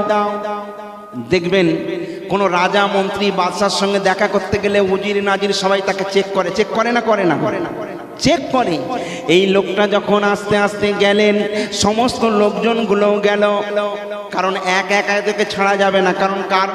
দেখবেন কোন রাজা মন্ত্রী বাদশার সঙ্গে দেখা করতে গেলে উজির নাজির সবাই তাকে চেক করে, চেক করে না, করে না, চেক করে। এই লোকটা যখন আস্তে আস্তে গেলেন, সমস্ত লোকজনগুলো গেল, কারণ এক একা থেকে ছাড়া যাবে না, কারণ কার